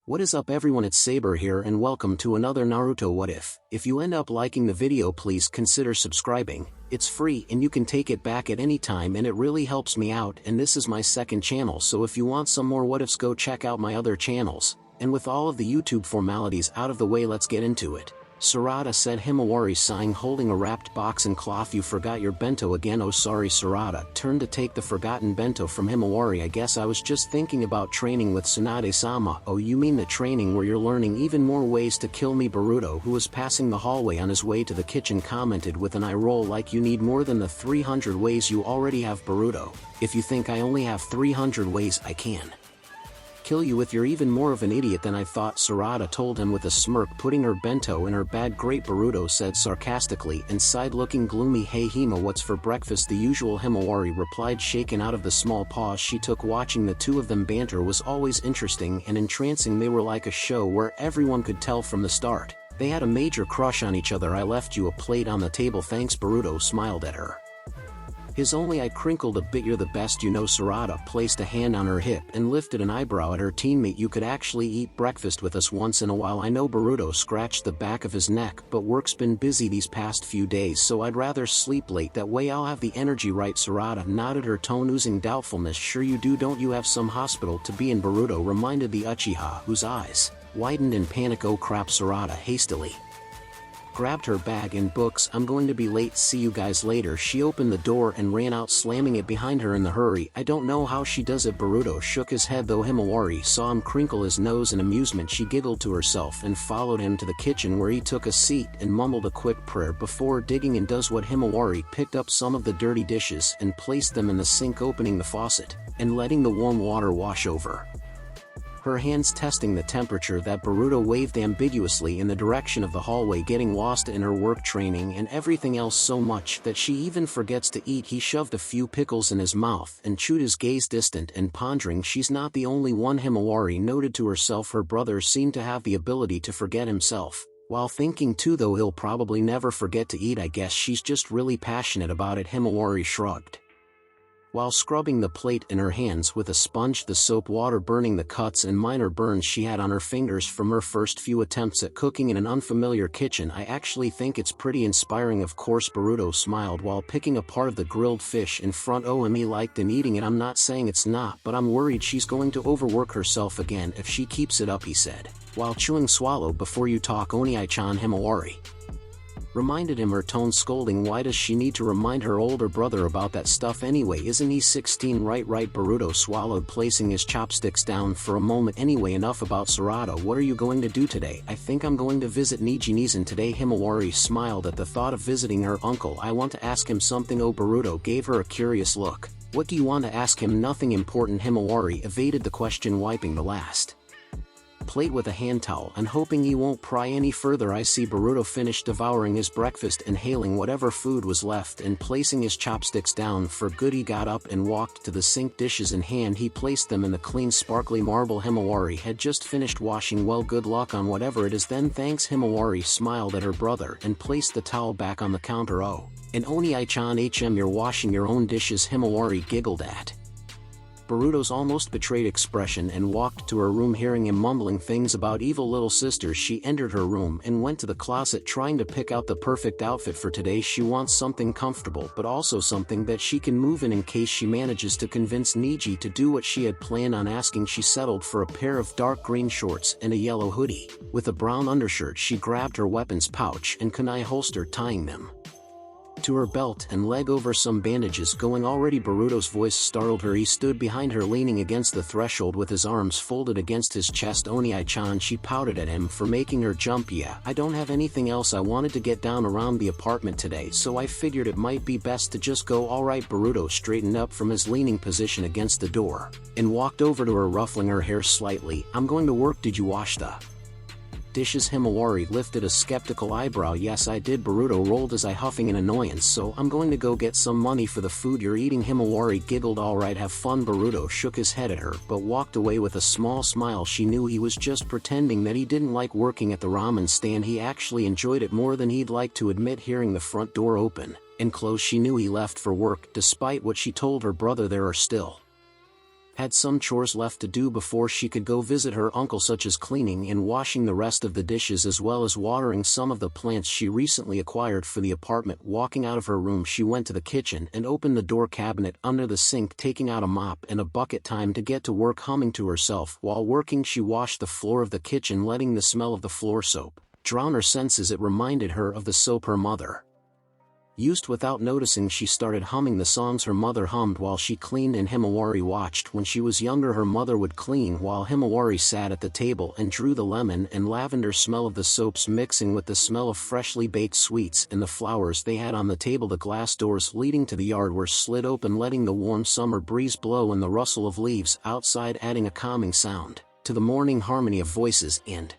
What is up everyone, it's Saber here and welcome to another Naruto What If. If you end up liking the video, please consider subscribing. It's free and you can take it back at any time and it really helps me out, and this is my second channel, so if you want some more what ifs, go check out my other channels. And with all of the YouTube formalities out of the way, let's get into it. Sarada said Himawari, sighing, holding a wrapped box and cloth. You forgot your bento again? Oh sorry. Sarada turned to take the forgotten bento from Himawari. I guess I was just thinking about training with Tsunade-sama. Oh, you mean the training where you're learning even more ways to kill me? Boruto, who was passing the hallway on his way to the kitchen, commented with an eye roll like you need more than the 300 ways you already have. Boruto, if you think I only have 300 ways, I can kill you with. You're even more of an idiot than I thought, Sarada told him with a smirk, putting her bento in her bag. Great, Boruto said sarcastically and sighed, looking gloomy. Hey Hima, what's for breakfast? The usual, Himawari replied, shaken out of the small pause she took. Watching the two of them banter was always interesting and entrancing. They were like a show where everyone could tell from the start they had a major crush on each other. I left you a plate on the table, thanks. Boruto smiled at her. His only eye crinkled a bit. You're the best you know. Sarada placed a hand on her hip and lifted an eyebrow at her teammate. You could actually eat breakfast with us once in a while. I know. Boruto scratched the back of his neck, but work's been busy these past few days, so I'd rather sleep late, that way I'll have the energy. Right? Sarada nodded, her tone oozing doubtfulness. Sure you do. Don't you have some hospital to be in? Boruto reminded the Uchiha, whose eyes widened in panic. Oh crap. Sarada hastily grabbed her bag and books. I'm going to be late, see you guys later. She opened the door and ran out, slamming it behind her in the hurry. I don't know how she does it. Boruto shook his head, though Himawari saw him crinkle his nose in amusement. She giggled to herself and followed him to the kitchen, where he took a seat and mumbled a quick prayer before digging in. Does what? Himawari picked up some of the dirty dishes and placed them in the sink, opening the faucet and letting the warm water wash over her hands, testing the temperature. That Boruto waved ambiguously in the direction of the hallway, getting lost in her work, training, and everything else so much that she even forgets to eat. He shoved a few pickles in his mouth and chewed, his gaze distant and pondering. She's not the only one, Himawari noted to herself. Her brother seemed to have the ability to forget himself while thinking too, though he'll probably never forget to eat. I guess she's just really passionate about it. Himawari shrugged while scrubbing the plate in her hands with a sponge, the soap water burning the cuts and minor burns she had on her fingers from her first few attempts at cooking in an unfamiliar kitchen. I actually think it's pretty inspiring. Of course. Boruto smiled while picking a part of the grilled fish in front of him. He liked and eating it. I'm not saying it's not, but I'm worried she's going to overwork herself again if she keeps it up, he said, while chewing. Swallow before you talk, Oni-chan, Himawari reminded him, her tone scolding. Why does she need to remind her older brother about that stuff anyway? Isn't he 16? Right. Boruto swallowed, placing his chopsticks down for a moment. Anyway, enough about Sarada. What are you going to do today? I think I'm going to visit Nijinizan today. Himawari smiled at the thought of visiting her uncle. I want to ask him something. Oh, Boruto gave her a curious look. What do you want to ask him? Nothing important. Himawari evaded the question, wiping the last plate with a hand towel and hoping he won't pry any further. I see. Boruto finished devouring his breakfast, inhaling whatever food was left and placing his chopsticks down for good. He got up and walked to the sink, dishes in hand. He placed them in the clean sparkly marble Himawari had just finished washing. Well, good luck on whatever it is then. Thanks. Himawari smiled at her brother and placed the towel back on the counter. Oh, and Oni-chan, you're washing your own dishes? Himawari giggled at Boruto's almost betrayed expression and walked to her room. Hearing him mumbling things about evil little sisters, she entered her room and went to the closet, trying to pick out the perfect outfit for today. She wants something comfortable but also something that she can move in case she manages to convince Niji to do what she had planned on asking. She settled for a pair of dark green shorts and a yellow hoodie with a brown undershirt. She grabbed her weapons pouch and kunai holster, tying them to her belt and leg over some bandages. Going already. Boruto's voice startled her. He stood behind her, leaning against the threshold with his arms folded against his chest. Oni-chan, she pouted at him for making her jump. Yeah, I don't have anything else. I wanted to get down around the apartment today, so I figured it might be best to just go. Alright. Boruto straightened up from his leaning position against the door and walked over to her, ruffling her hair slightly. I'm going to work. Did you wash the dishes? Himawari lifted a skeptical eyebrow. Yes, I did. Boruto rolled his eye, huffing in annoyance. So I'm going to go get some money for the food you're eating. Himawari giggled. Alright, have fun. Boruto shook his head at her but walked away with a small smile. She knew he was just pretending that he didn't like working at the ramen stand. He actually enjoyed it more than he'd like to admit. Hearing the front door open and close, she knew he left for work. Despite what she told her brother, there are still had some chores left to do before she could go visit her uncle, such as cleaning and washing the rest of the dishes as well as watering some of the plants she recently acquired for the apartment. Walking out of her room, she went to the kitchen and opened the door cabinet under the sink, taking out a mop and a bucket. Time to get to work. Humming to herself while working, she washed the floor of the kitchen, letting the smell of the floor soap drown her senses. It reminded her of the soap her mother used. Without noticing, she started humming the songs her mother hummed while she cleaned and Himawari watched. When she was younger, her mother would clean while Himawari sat at the table and drew. The lemon and lavender smell of the soaps mixing with the smell of freshly baked sweets and the flowers they had on the table. The glass doors leading to the yard were slid open, letting the warm summer breeze blow and the rustle of leaves outside adding a calming sound to the morning harmony of voices and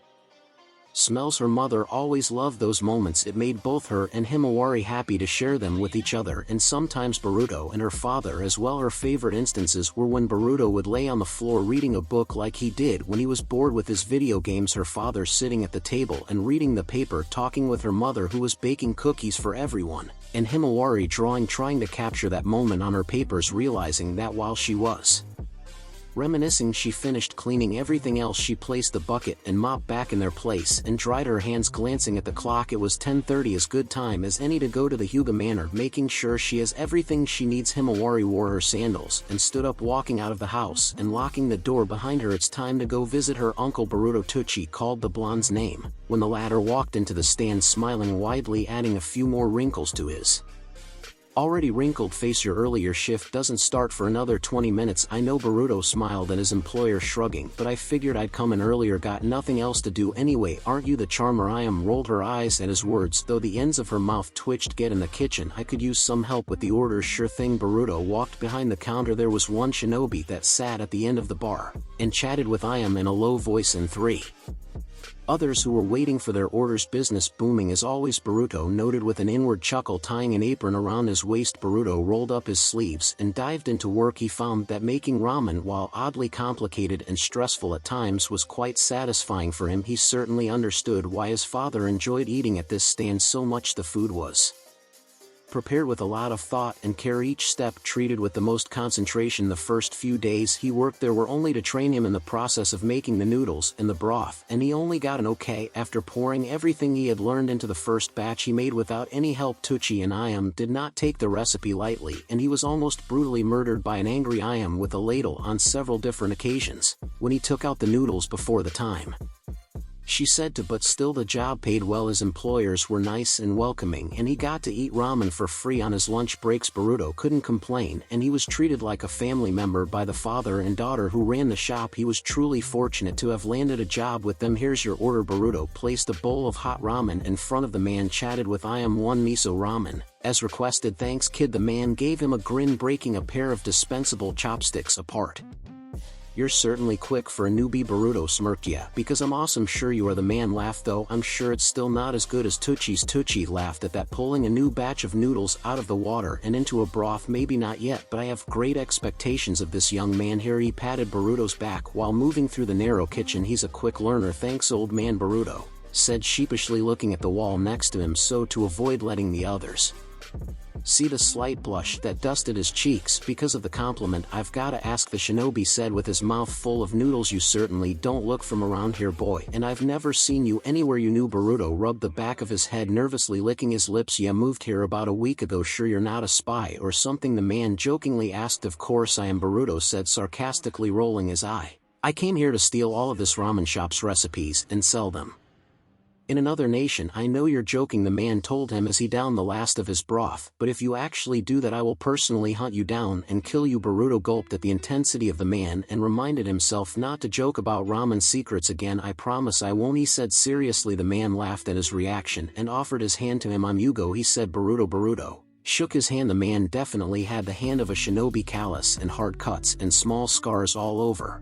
smells. Her mother always loved those moments. It made both her and Himawari happy to share them with each other, and sometimes Boruto and her father as well. Her favorite instances were when Boruto would lay on the floor reading a book like he did when he was bored with his video games, her father sitting at the table and reading the paper, talking with her mother who was baking cookies for everyone, and Himawari drawing, trying to capture that moment on her papers, realizing that while she was reminiscing, she finished cleaning everything else. She placed the bucket and mop back in their place and dried her hands. Glancing at the clock, it was 10:30, as good time as any to go to the Hyuga Manor. Making sure she has everything she needs, Himawari wore her sandals and stood up, walking out of the house and locking the door behind her. It's time to go visit her uncle Boruto. Tucci called the blonde's name when the latter walked into the stand, smiling widely, adding a few more wrinkles to his already wrinkled face. Your earlier shift doesn't start for another 20 minutes. I know. Boruto smiled at his employer, shrugging, but I figured I'd come in earlier. Got nothing else to do anyway. Aren't you the charmer? Ayam rolled her eyes at his words, though the ends of her mouth twitched. Get in the kitchen, I could use some help with the orders. Sure thing. Boruto walked behind the counter. There was one shinobi that sat at the end of the bar and chatted with Ayam in a low voice, and three others who were waiting for their orders. Business booming as always, Boruto noted with an inward chuckle. Tying an apron around his waist, Boruto rolled up his sleeves and dived into work. He found that making ramen, while oddly complicated and stressful at times, was quite satisfying for him. He certainly understood why his father enjoyed eating at this stand so much. The food was prepared with a lot of thought and care, each step treated with the most concentration. The first few days he worked there were only to train him in the process of making the noodles and the broth, and he only got an okay after pouring everything he had learned into the first batch he made without any help. Tucci and Ayam did not take the recipe lightly, and he was almost brutally murdered by an angry Ayam with a ladle on several different occasions when he took out the noodles before the time she said to, but still the job paid well. His employers were nice and welcoming, and he got to eat ramen for free on his lunch breaks. Boruto couldn't complain, and he was treated like a family member by the father and daughter who ran the shop. He was truly fortunate to have landed a job with them. Here's your order. Boruto placed a bowl of hot ramen in front of the man, chatted with Ayam. One miso ramen, as requested. Thanks, kid. The man gave him a grin, breaking a pair of dispensable chopsticks apart. You're certainly quick for a newbie, Boruto smirked. Yeah, because I'm awesome. Sure you are. The man laughed, though I'm sure it's still not as good as Tucci's. Tucci laughed at that, pulling a new batch of noodles out of the water and into a broth. Maybe not yet, but I have great expectations of this young man here. He patted Boruto's back while moving through the narrow kitchen. He's a quick learner. Thanks, old man, Boruto said sheepishly, looking at the wall next to him so to avoid letting the others see the slight blush that dusted his cheeks because of the compliment. I've gotta ask, the shinobi said with his mouth full of noodles. You certainly don't look from around here, boy, and I've never seen you anywhere you knew. Boruto rubbed the back of his head nervously, licking his lips. Yeah, moved here about a week ago. Sure you're not a spy or something? The man jokingly asked. Of course I am, Boruto said sarcastically, rolling his eye. I came here to steal all of this ramen shop's recipes and sell them in another nation. I know you're joking, the man told him as he downed the last of his broth, but if you actually do that, I will personally hunt you down and kill you. Boruto gulped at the intensity of the man and reminded himself not to joke about ramen secrets again. I promise I won't, he said seriously. The man laughed at his reaction and offered his hand to him. I'm Yugo, he said. Boruto shook his hand. The man definitely had the hand of a shinobi, callous and hard cuts and small scars all over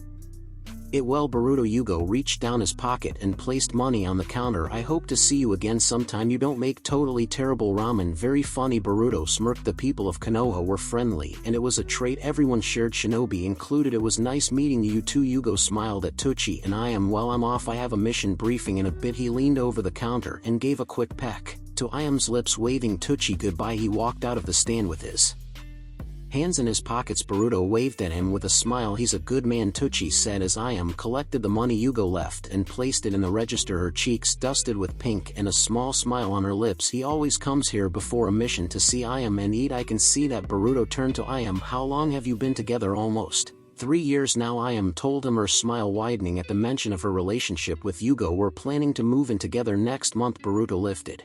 it. Well, Boruto. Yugo reached down his pocket and placed money on the counter. I hope to see you again sometime. You don't make totally terrible ramen. Very funny, Boruto smirked. The people of Konoha were friendly, and it was a trait everyone shared, shinobi included. It was nice meeting you too. Yugo smiled at Tucci and Ayam. Well, I'm off. I have a mission briefing in a bit. He leaned over the counter and gave a quick peck to Ayam's lips, waving Tucci goodbye. He walked out of the stand with his Hands in his pockets, Boruto waved at him with a smile. He's a good man, Teuchi said as collected the money Yugo left and placed it in the register, her cheeks dusted with pink and a small smile on her lips. He always comes here before a mission to see and eat. I can see that. Boruto turned to How long have you been together? Almost 3 years now, told him, her smile widening at the mention of her relationship with Yugo. We're planning to move in together next month. Boruto lifted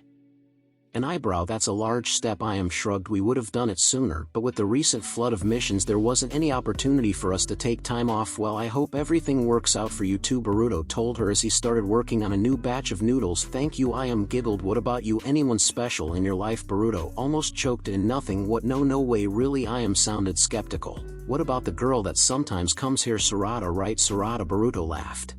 an eyebrow. That's a large step. Shrugged. We would have done it sooner, but with the recent flood of missions there wasn't any opportunity for us to take time off. Well, I hope everything works out for you too, Boruto told her as he started working on a new batch of noodles. Thank you, giggled. What about you? Anyone special in your life? Boruto almost choked in. Nothing. What? No way, really? Sounded skeptical. What about the girl that sometimes comes here? Sarada, right? Sarada. Boruto laughed,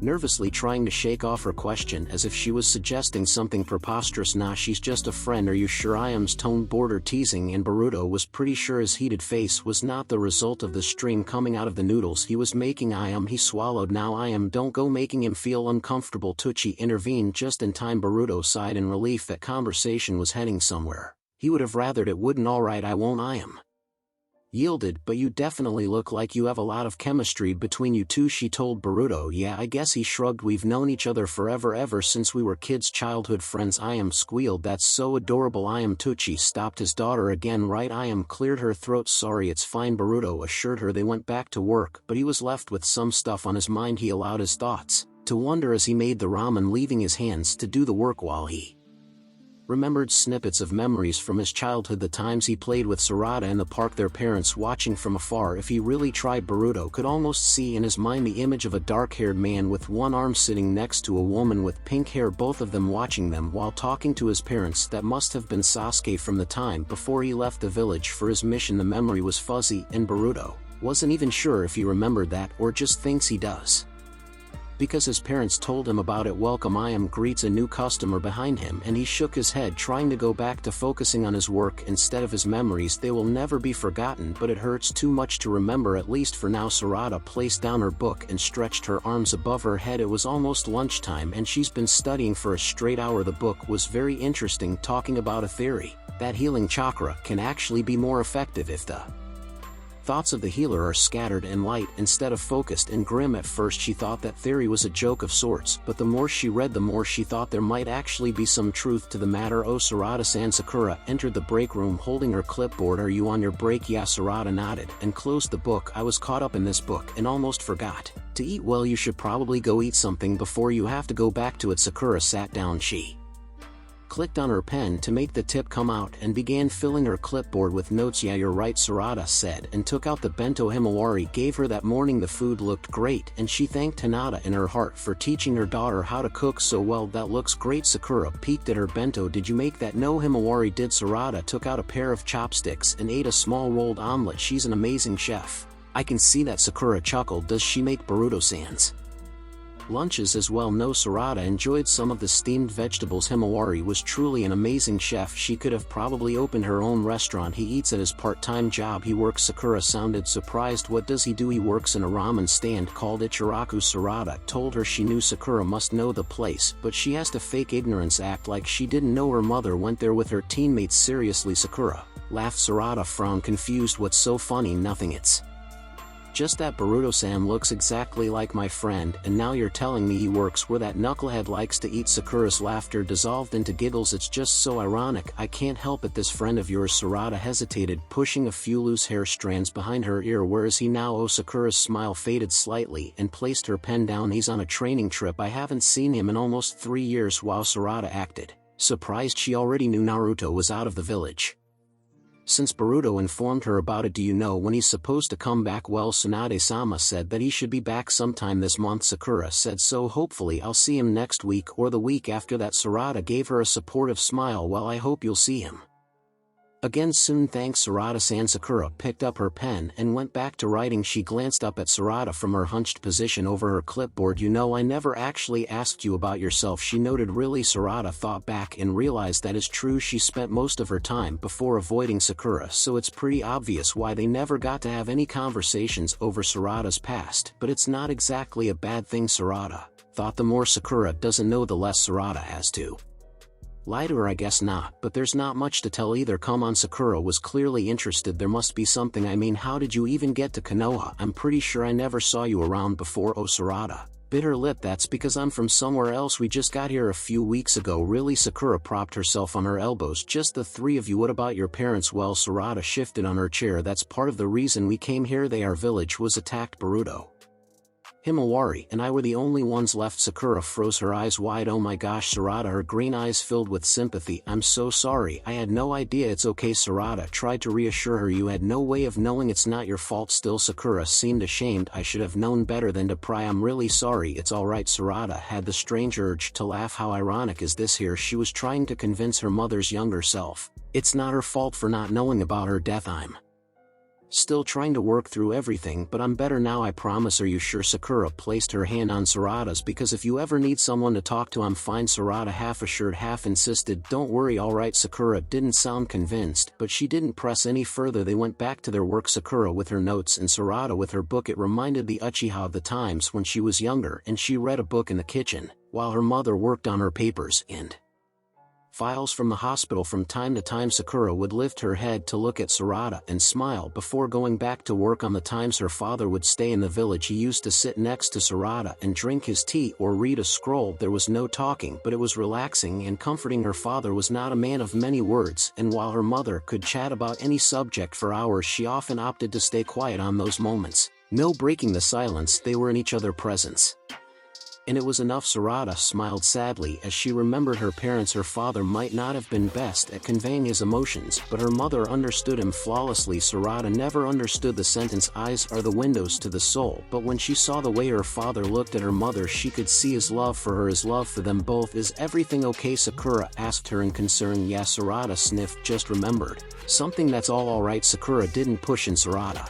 nervously trying to shake off her question as if she was suggesting something preposterous. Nah, she's just a friend. Are you sure? Tone bordered teasing, and Boruto was pretty sure his heated face was not the result of the stream coming out of the noodles he was making. He swallowed. Now don't go making him feel uncomfortable. Teuchi intervened just in time. Boruto sighed in relief that conversation was heading somewhere he would have rathered it wouldn't. Alright, I won't. Yielded. But you definitely look like you have a lot of chemistry between you two, she told Boruto. Yeah, I guess. He shrugged. We've known each other forever, ever since we were kids, childhood friends. Squealed. That's so adorable. Teuchi stopped his daughter again, right? Cleared her throat. Sorry, it's fine, Boruto assured her. They went back to work, but he was left with some stuff on his mind. He allowed his thoughts to wander as he made the ramen, leaving his hands to do the work while he remembered snippets of memories from his childhood, the times he played with Sarada in the park, their parents watching from afar. If he really tried, Boruto could almost see in his mind the image of a dark-haired man with one arm sitting next to a woman with pink hair, both of them watching them while talking to his parents. That must have been Sasuke from the time before he left the village for his mission. The memory was fuzzy, and Boruto wasn't even sure if he remembered that or just thinks he does, because his parents told him about it. Welcome. Greets a new customer behind him, and he shook his head, trying to go back to focusing on his work instead of his memories. They will never be forgotten, but it hurts too much to remember, at least for now. Sarada placed down her book and stretched her arms above her head. It was almost lunchtime, and she's been studying for a straight hour. The book was very interesting, talking about a theory that healing chakra can actually be more effective if the thoughts of the healer are scattered and light instead of focused and grim. At first she thought that theory was a joke of sorts, but the more she read the more she thought there might actually be some truth to the matter. Oh, Sarada-san. Sakura entered the break room holding her clipboard. Are you on your break? Yeah, Sarada nodded and closed the book. I was caught up in this book and almost forgot to eat. Well, you should probably go eat something before you have to go back to it. Sakura sat down. She clicked on her pen to make the tip come out and began filling her clipboard with notes. Yeah, you're right, Sarada said, and took out the bento Himawari gave her that morning. The food looked great, and she thanked Hinata in her heart for teaching her daughter how to cook so well. That looks great. Sakura peeked at her bento. Did you make that? No, Himawari did. Sarada took out a pair of chopsticks and ate a small rolled omelet. She's an amazing chef. I can see that. Sakura chuckled. Does she make Boruto-san's lunches as well? No, Sarada enjoyed some of the steamed vegetables. Himawari was truly an amazing chef. She could have probably opened her own restaurant. He eats at his part-time job. He works. Sakura sounded surprised. What does he do? He works in a ramen stand called Ichiraku. Sarada told her she knew Sakura must know the place, but she has to fake ignorance, act like she didn't know her mother went there with her teammates. Seriously? Sakura laughed. Sarada frowned, confused. What's so funny? Nothing, it's just that Boruto-san looks exactly like my friend, and now you're telling me he works where that knucklehead likes to eat. Sakura's laughter dissolved into giggles. It's just so ironic. I can't help it. This friend of yours? Sarada hesitated, pushing a few loose hair strands behind her ear. Where is he now? Oh, Sakura's smile faded slightly and placed her pen down. He's on a training trip. I haven't seen him in almost 3 years. While Sarada acted surprised, she already knew Naruto was out of the village since Boruto informed her about it. Do you know when he's supposed to come back? Well, Tsunade-sama said that he should be back sometime this month. Sakura said so. Hopefully I'll see him next week or the week after that. Sarada gave her a supportive smile. Well, I hope you'll see him again soon. Thanks, Sarada-san. Sakura picked up her pen and went back to writing. She glanced up at Sarada from her hunched position over her clipboard. You know, I never actually asked you about yourself, she noted. Really? Sarada thought back and realized that is true. She spent most of her time before avoiding Sakura, so it's pretty obvious why they never got to have any conversations over Sarada's past. But it's not exactly a bad thing, Sarada thought. The more Sakura doesn't know, the less Sarada has to Lie to her, I guess not, but there's not much to tell either. Come on. Sakura was clearly interested. There must be something. I mean, how did you even get to Konoha? I'm pretty sure I never saw you around before. Oh, Sarada bit her lip. That's because I'm from somewhere else. We just got here a few weeks ago. Really? Sakura propped herself on her elbows. Just the three of you? What about your parents? Well, Sarada shifted on her chair. That's part of the reason we came here. Our village was attacked. Boruto, Himawari, and I were the only ones left. Sakura froze, her eyes wide. Oh my gosh, Sarada, her green eyes filled with sympathy. I'm so sorry, I had no idea. It's okay. Sarada tried to reassure her. You had no way of knowing. It's not your fault. Still, Sakura seemed ashamed. I should have known better than to pry. I'm really sorry. It's alright. Sarada had the strange urge to laugh. How ironic is this? Here she was trying to convince her mother's younger self. It's not her fault for not knowing about her death. I'm still trying to work through everything, but I'm better now, I promise. Are you sure? Sakura placed her hand on Sarada's. Because if you ever need someone to talk to, I'm fine. Sarada half assured, half insisted. Don't worry. Alright. Sakura didn't sound convinced, but she didn't press any further. They went back to their work, Sakura with her notes and Sarada with her book. It reminded the Uchiha of the times when she was younger and she read a book in the kitchen, while her mother worked on her papers and files from the hospital. From time to time, Sakura would lift her head to look at Sarada and smile before going back to work. On the times her father would stay in the village, he used to sit next to Sarada and drink his tea or read a scroll. There was no talking, but it was relaxing and comforting. Her father was not a man of many words, and while her mother could chat about any subject for hours, she often opted to stay quiet on those moments. No breaking the silence, they were in each other's presence, and it was enough. Sarada smiled sadly as she remembered her parents. Her father might not have been best at conveying his emotions, but her mother understood him flawlessly. Sarada never understood the sentence, eyes are the windows to the soul, but when she saw the way her father looked at her mother, she could see his love for her, his love for them both. Is everything okay? Sakura asked her in concern. Yeah, Sarada sniffed. Just remembered something. That's all alright. Sakura didn't push, and Sarada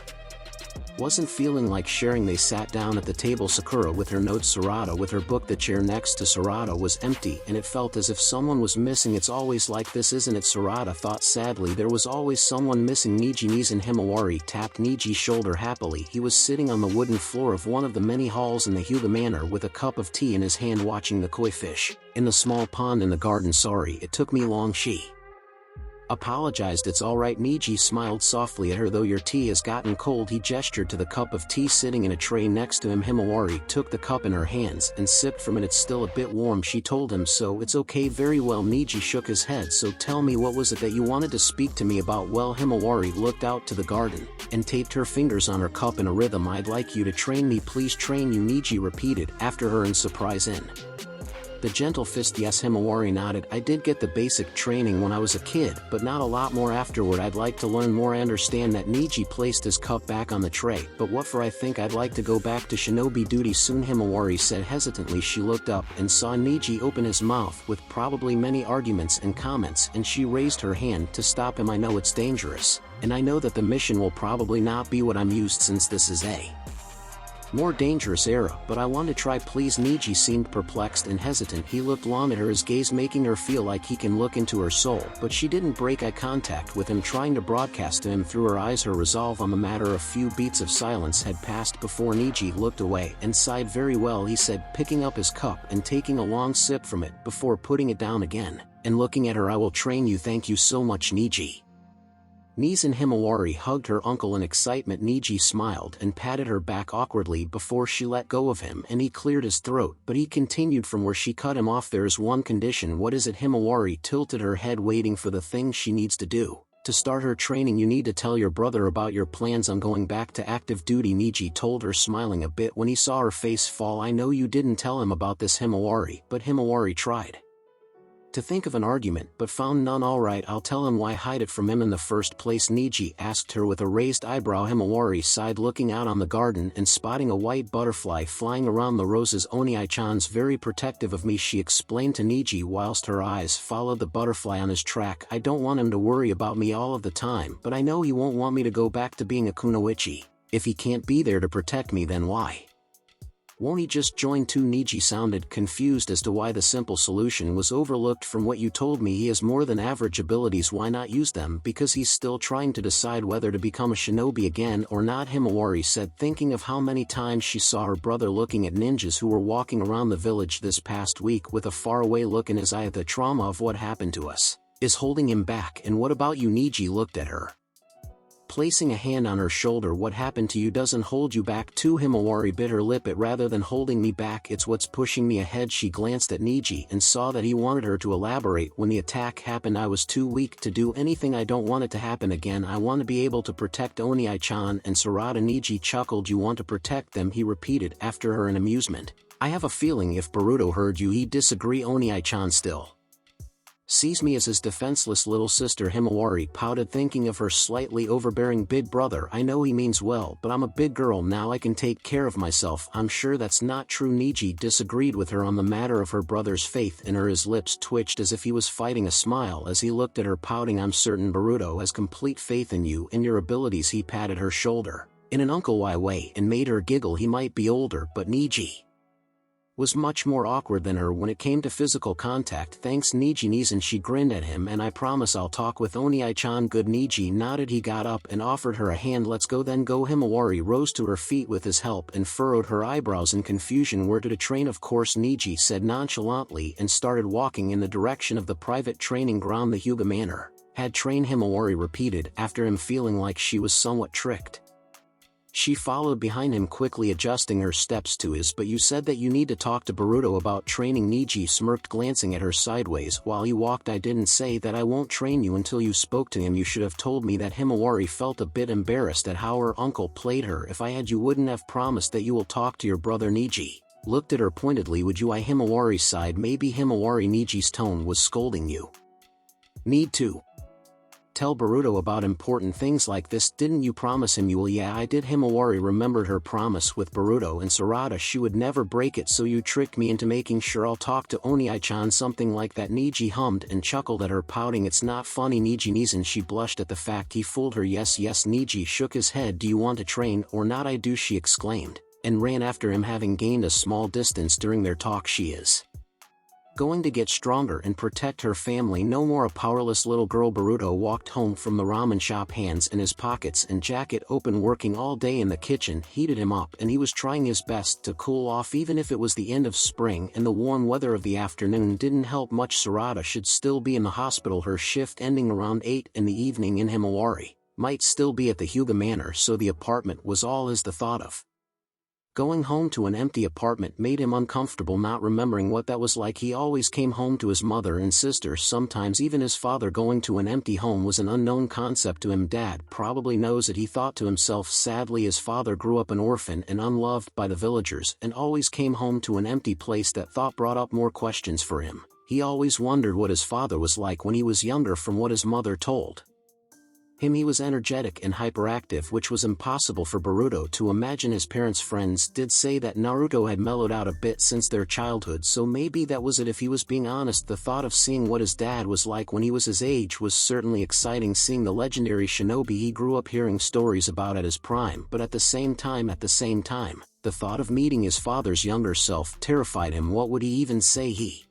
wasn't feeling like sharing. They sat down at the table, Sakura with her notes, Sarada with her book. The chair next to Sarada was empty, and it felt as if someone was missing. It's always like this, isn't it? Sarada thought sadly. There was always someone missing. Nijin Himawari tapped Niji's shoulder happily. He was sitting on the wooden floor of one of the many halls in the Hyuga Manor with a cup of tea in his hand, watching the koi fish in the small pond in the garden. Sorry it took me long, she apologized. It's alright. Niji smiled softly at her. Though your tea has gotten cold. He gestured to the cup of tea sitting in a tray next to him. Himawari took the cup in her hands and sipped from it. It's still a bit warm, she told him, so it's okay. Very well. Niji shook his head. So tell me, what was it that you wanted to speak to me about? Well, Himawari looked out to the garden and taped her fingers on her cup in a rhythm. I'd like you to train me. Please train you, Niji repeated after her in surprise. In the gentle fist. Yes, Himawari nodded. I did get the basic training when I was a kid, but not a lot more afterward. I'd like to learn more. I understand that. Niji placed his cup back on the tray. But what for? I think I'd like to go back to shinobi duty soon, Himawari said hesitantly. She looked up and saw Niji open his mouth with probably many arguments and comments, and she raised her hand to stop him. I know it's dangerous, and I know that the mission will probably not be what I'm used since this is a more dangerous era, but I want to try. Please. Niji seemed perplexed and hesitant. He looked long at her, his gaze making her feel like he can look into her soul, but she didn't break eye contact with him, trying to broadcast to him through her eyes her resolve on the matter. A few beats of silence had passed before Niji looked away and sighed. Very well, he said, picking up his cup and taking a long sip from it before putting it down again and looking at her. I will train you. Thank you so much, Niji. Nizan Himawari hugged her uncle in excitement. Niji smiled and patted her back awkwardly before she let go of him, and he cleared his throat, but he continued from where she cut him off. There's one condition. What is it? Himawari tilted her head, waiting for the thing she needs to do to start her training. You need to tell your brother about your plans on going back to active duty, Niji told her, smiling a bit when he saw her face fall. I know you didn't tell him about this, Himawari, but Himawari tried to think of an argument but found none. Alright, I'll tell him. Why hide it from him in the first place? Niji asked her with a raised eyebrow. Himawari sighed, looking out on the garden and spotting a white butterfly flying around the roses. Oni-chan's very protective of me, she explained to Niji whilst her eyes followed the butterfly on his track. I don't want him to worry about me all of the time, but I know he won't want me to go back to being a kunoichi. If he can't be there to protect me, then why Won't he just join too? Niji sounded confused as to why the simple solution was overlooked. From what you told me, he has more than average abilities. Why not use them? Because he's still trying to decide whether to become a shinobi again or not, Himawari said, thinking of how many times she saw her brother looking at ninjas who were walking around the village this past week with a faraway look in his eye. The trauma of what happened to us is holding him back. And what about you? Niji looked at her, placing a hand on her shoulder. What happened to you doesn't hold you back too? Himawari bit her lip at rather than holding me back, it's what's pushing me ahead. She glanced at Niji and saw that he wanted her to elaborate. When the attack happened, I was too weak to do anything. I don't want it to happen again. I want to be able to protect Oni-chan and Sarada. Niji chuckled. You want to protect them? He repeated after her in amusement. I have a feeling if Boruto heard you, he'd disagree. Oni-chan still sees me as his defenseless little sister. Himawari pouted, thinking of her slightly overbearing big brother. I know he means well, but I'm a big girl now. I can take care of myself. I'm sure that's not true. Niji disagreed with her on the matter of her brother's faith in her. His lips twitched as if he was fighting a smile as he looked at her, pouting. I'm certain Boruto has complete faith in you and your abilities. He patted her shoulder in an Uncle Y way and made her giggle. He might be older, but Niji was much more awkward than her when it came to physical contact. Thanks, Niji knees, and she grinned at him. And I promise I'll talk with Oni-chan. Good. Niji nodded. He got up and offered her a hand. Let's go. Then go. Himawari rose to her feet with his help and furrowed her eyebrows in confusion. Where to train? Of course, Niji said nonchalantly and started walking in the direction of the private training ground. The Hyuga Manor had trained, Himawari repeated after him, feeling like she was somewhat tricked. She followed behind him, quickly adjusting her steps to his. But you said that you need to talk to Boruto about training. Niji smirked, glancing at her sideways while he walked. I didn't say that. I won't train you until you spoke to him. You should have told me that. Himawari felt a bit embarrassed at how her uncle played her. If I had, you wouldn't have promised that you will talk to your brother. Niji looked at her pointedly. Would you? I Himawari sighed. Maybe. Himawari. Niji's tone was scolding. You need to tell Boruto about important things like this. Didn't you promise him you will? Yeah, I did. Himawari remembered her promise with Boruto and Sarada. She would never break it, so you tricked me into making sure I'll talk to Oni-chan. Something like that. Niji hummed and chuckled at her, pouting. It's not funny. Niji knees, and she blushed at the fact he fooled her. Yes, yes. Niji shook his head. Do you want to train or not? I do, she exclaimed, and ran after him. Having gained a small distance during their talk, she is going to get stronger and protect her family no more. A powerless little girl. Boruto walked home from the ramen shop, hands in his pockets and jacket open. Working all day in the kitchen heated him up, and he was trying his best to cool off. Even if it was the end of spring and the warm weather of the afternoon didn't help much. Sarada should still be in the hospital, her shift ending around 8 in the evening, and Himawari might still be at the Hyuga Manor, so the apartment was all as the thought of going home to an empty apartment made him uncomfortable, not remembering what that was like. He always came home to his mother and sister, sometimes even his father. Going to an empty home was an unknown concept to him. Dad probably knows it, he thought to himself. Sadly, his father grew up an orphan and unloved by the villagers, and always came home to an empty place. That thought brought up more questions for him. He always wondered what his father was like when he was younger. From what his mother told him, he was energetic and hyperactive, which was impossible for Boruto to imagine. His parents' friends did say that Naruto had mellowed out a bit since their childhood, so maybe that was it. If he was being honest, the thought of seeing what his dad was like when he was his age was certainly exciting. Seeing the legendary shinobi he grew up hearing stories about at his prime, but at the same time, the thought of meeting his father's younger self terrified him. What would he even say? He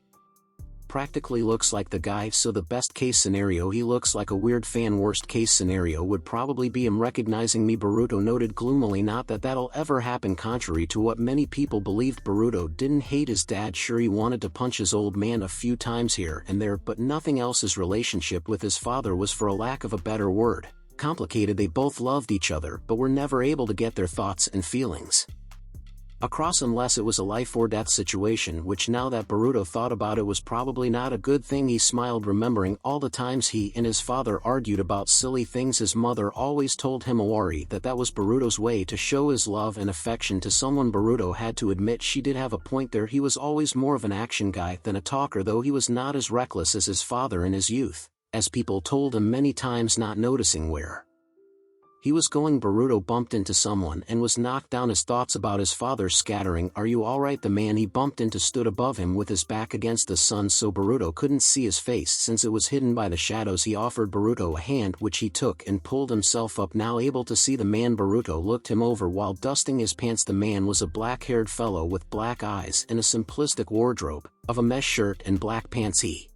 practically looks like the guy, so the best case scenario, he looks like a weird fan. Worst case scenario would probably be him recognizing me, Boruto noted gloomily. Not that that'll ever happen. Contrary to what many people believed, Boruto didn't hate his dad. Sure, he wanted to punch his old man a few times here and there, but nothing else. His relationship with his father was, for a lack of a better word, complicated. They both loved each other, but were never able to get their thoughts and feelings across unless it was a life or death situation, which, now that Boruto thought about it, was probably not a good thing. He smiled, remembering all the times he and his father argued about silly things. His mother always told Himawari that that was Boruto's way to show his love and affection to someone. Boruto had to admit she did have a point there. He was always more of an action guy than a talker, though he was not as reckless as his father in his youth, as people told him many times, not noticing where He was going. Boruto bumped into someone and was knocked down. His thoughts about his father scattering. "Are you alright?" The man he bumped into stood above him with his back against the sun so Boruto couldn't see his face since it was hidden by the shadows. He offered Boruto a hand which he took and pulled himself up, now able to see the man. Boruto looked him over while dusting his pants. The man was a black-haired fellow with black eyes and a simplistic wardrobe of a mesh shirt and black pants. He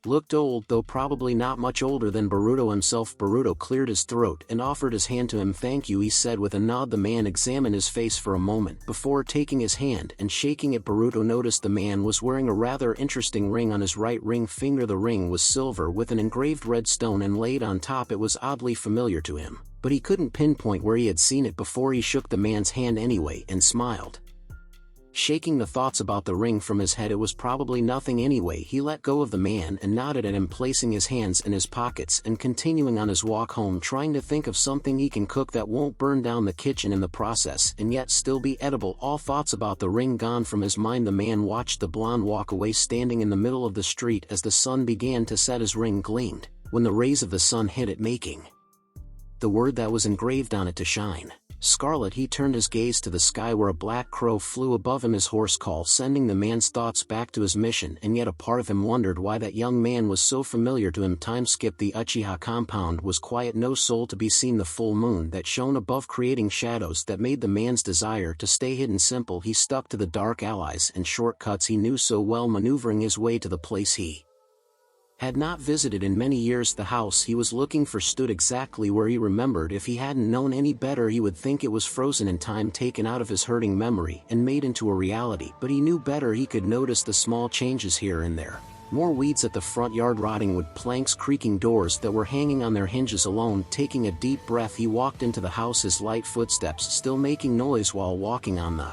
looked old, though probably not much older than Boruto himself. Boruto cleared his throat and offered his hand to him. "Thank you," he said with a nod. The man examined his face for a moment before taking his hand and shaking it. Boruto noticed the man was wearing a rather interesting ring on his right ring finger. The ring was silver with an engraved red stone inlaid on top. It was oddly familiar to him, but he couldn't pinpoint where he had seen it before. He shook the man's hand anyway and smiled, shaking the thoughts about the ring from his head. It was probably nothing anyway. He let go of the man and nodded at him, placing his hands in his pockets and continuing on his walk home, trying to think of something he can cook that won't burn down the kitchen in the process and yet still be edible. All thoughts about the ring gone from his mind, the man watched the blonde walk away, standing in the middle of the street as the sun began to set. His ring gleamed when the rays of the sun hit it, making the word that was engraved on it to shine scarlet. He turned his gaze to the sky where a black crow flew above him, his hoarse call sending the man's thoughts back to his mission, and yet a part of him wondered why that young man was so familiar to him. Time skip. The Uchiha compound was quiet, no soul to be seen. The full moon that shone above creating shadows that made the man's desire to stay hidden simple. He stuck to the dark alleys and shortcuts he knew so well, maneuvering his way to the place he had not visited in many years. The house he was looking for stood exactly where he remembered. If he hadn't known any better, he would think it was frozen in time, taken out of his hurting memory and made into a reality. But he knew better. He could notice the small changes here and there. More weeds at the front yard, rotting wood planks, creaking doors that were hanging on their hinges. Alone, taking a deep breath, he walked into the house, his light footsteps still making noise while walking on the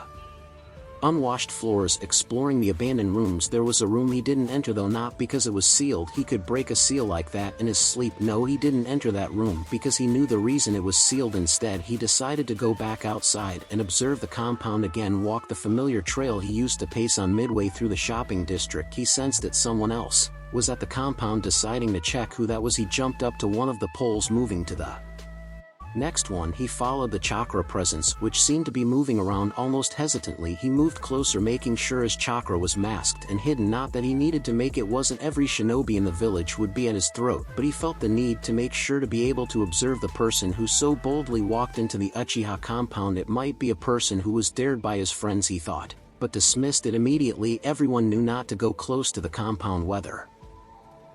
unwashed floors, exploring the abandoned rooms. There was a room he didn't enter, though not because it was sealed. He could break a seal like that in his sleep. No, he didn't enter that room because he knew the reason it was sealed. Instead, he decided to go back outside and observe the compound again, walk the familiar trail he used to pace on. Midway through the shopping district, he sensed that someone else was at the compound. Deciding to check who that was, he jumped up to one of the poles, moving to the next one. He followed the chakra presence, which seemed to be moving around almost hesitantly. He moved closer, making sure his chakra was masked and hidden. Not that he needed to make it. Wasn't every shinobi in the village would be at his throat, but he felt the need to make sure to be able to observe the person who so boldly walked into the Uchiha compound. It might be a person who was dared by his friends, he thought, but dismissed it immediately. Everyone knew not to go close to the compound, whether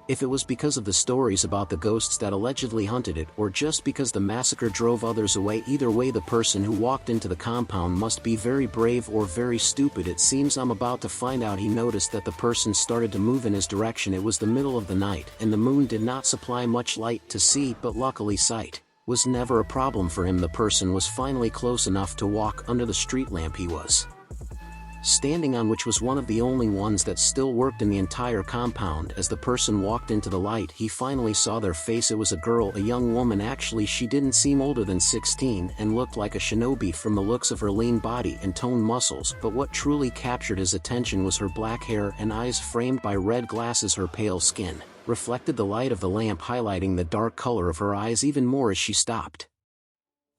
if it was because of the stories about the ghosts that allegedly hunted it, or just because the massacre drove others away. Either way, the person who walked into the compound must be very brave or very stupid. It seems I'm about to find out. He noticed that the person started to move in his direction. It was the middle of the night, and the moon did not supply much light to see, but luckily sight was never a problem for him. The person was finally close enough to walk under the street lamp he was standing on, which was one of the only ones that still worked in the entire compound. As the person walked into the light, he finally saw their face. It was a girl, a young woman. Actually, she didn't seem older than 16 and looked like a shinobi from the looks of her lean body and toned muscles, but what truly captured his attention was her black hair and eyes framed by red glasses. Her pale skin reflected the light of the lamp, highlighting the dark color of her eyes even more. As she stopped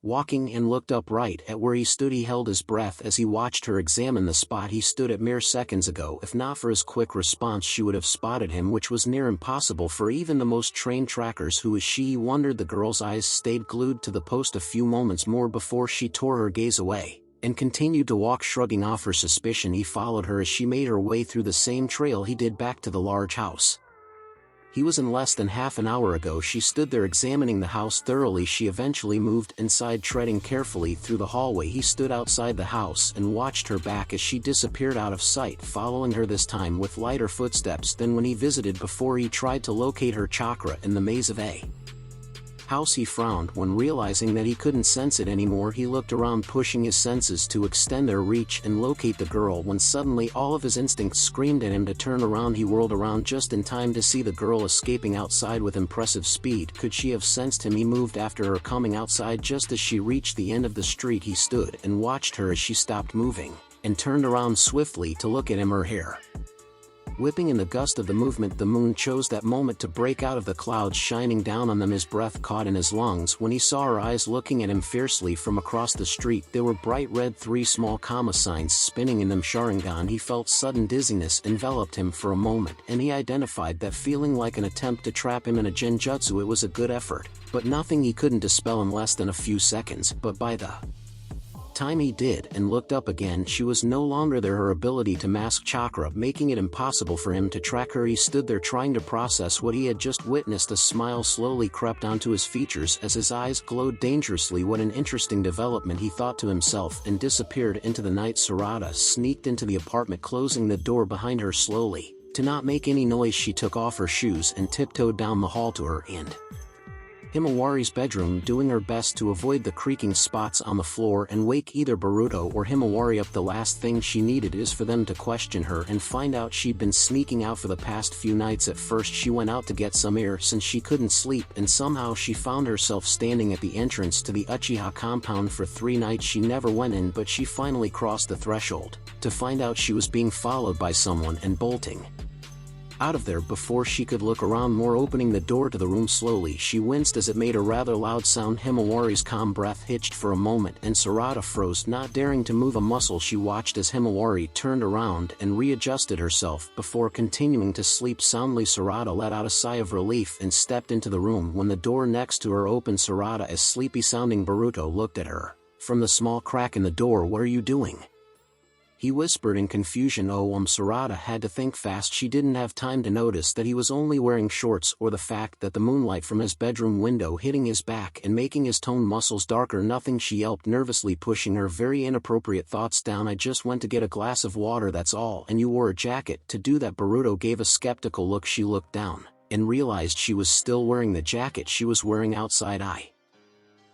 walking and looked up right at where he stood, he held his breath as he watched her examine the spot he stood at mere seconds ago. If not for his quick response, she would have spotted him, which was near impossible for even the most trained trackers. Who was she, he wondered. The girl's eyes stayed glued to the post a few moments more before she tore her gaze away and continued to walk, shrugging off her suspicion. He followed her as she made her way through the same trail he did back to the large house he was in less than half an hour ago. She stood there examining the house thoroughly. She eventually moved inside, treading carefully through the hallway. He stood outside the house and watched her back as she disappeared out of sight, following her this time with lighter footsteps than when he visited before. He tried to locate her chakra in the maze of a house. He frowned when realizing that he couldn't sense it anymore. He looked around, pushing his senses to extend their reach and locate the girl, when suddenly all of his instincts screamed at him to turn around. He whirled around just in time to see the girl escaping outside with impressive speed. Could she have sensed him? He moved after her, coming outside just as she reached the end of the street. He stood and watched her as she stopped moving and turned around swiftly to look at him. Her hair Whipping in the gust of the movement, the moon chose that moment to break out of the clouds, shining down on them. His breath caught in his lungs when he saw her eyes looking at him fiercely from across the street. There were bright red 3 small comma signs spinning in them. Sharingan. He felt sudden dizziness enveloped him for a moment, and he identified that feeling like an attempt to trap him in a genjutsu. It was a good effort, but nothing he couldn't dispel in less than a few seconds. But by the time he did and looked up again, she was no longer there, her ability to mask chakra making it impossible for him to track her. He stood there trying to process what he had just witnessed. A smile slowly crept onto his features as his eyes glowed dangerously. What an interesting development, he thought to himself, and disappeared into the night. Sarada sneaked into the apartment, closing the door behind her slowly. To not make any noise, she took off her shoes and tiptoed down the hall to her and Himawari's bedroom, doing her best to avoid the creaking spots on the floor and wake either Boruto or Himawari up. The last thing she needed is for them to question her and find out she'd been sneaking out for the past few nights. At first she went out to get some air since she couldn't sleep, and somehow she found herself standing at the entrance to the Uchiha compound. For 3 nights she never went in, but she finally crossed the threshold to find out she was being followed by someone and bolting out of there before she could look around more. Opening the door to the room slowly, she winced as it made a rather loud sound. Himawari's calm breath hitched for a moment, and Sarada froze, not daring to move a muscle. She watched as Himawari turned around and readjusted herself before continuing to sleep soundly. Sarada let out a sigh of relief and stepped into the room when the door next to her opened. Sarada, as sleepy-sounding Boruto looked at her from the small crack in the door. "What are you doing?" he whispered in confusion. Sarada had to think fast. She didn't have time to notice that he was only wearing shorts, or the fact that the moonlight from his bedroom window hitting his back and making his toned muscles darker. "Nothing," she yelped, nervously pushing her very inappropriate thoughts down. "I just went to get a glass of water, that's all." "And you wore a jacket to do that?" Boruto gave a skeptical look. She looked down and realized she was still wearing the jacket she was wearing outside. "I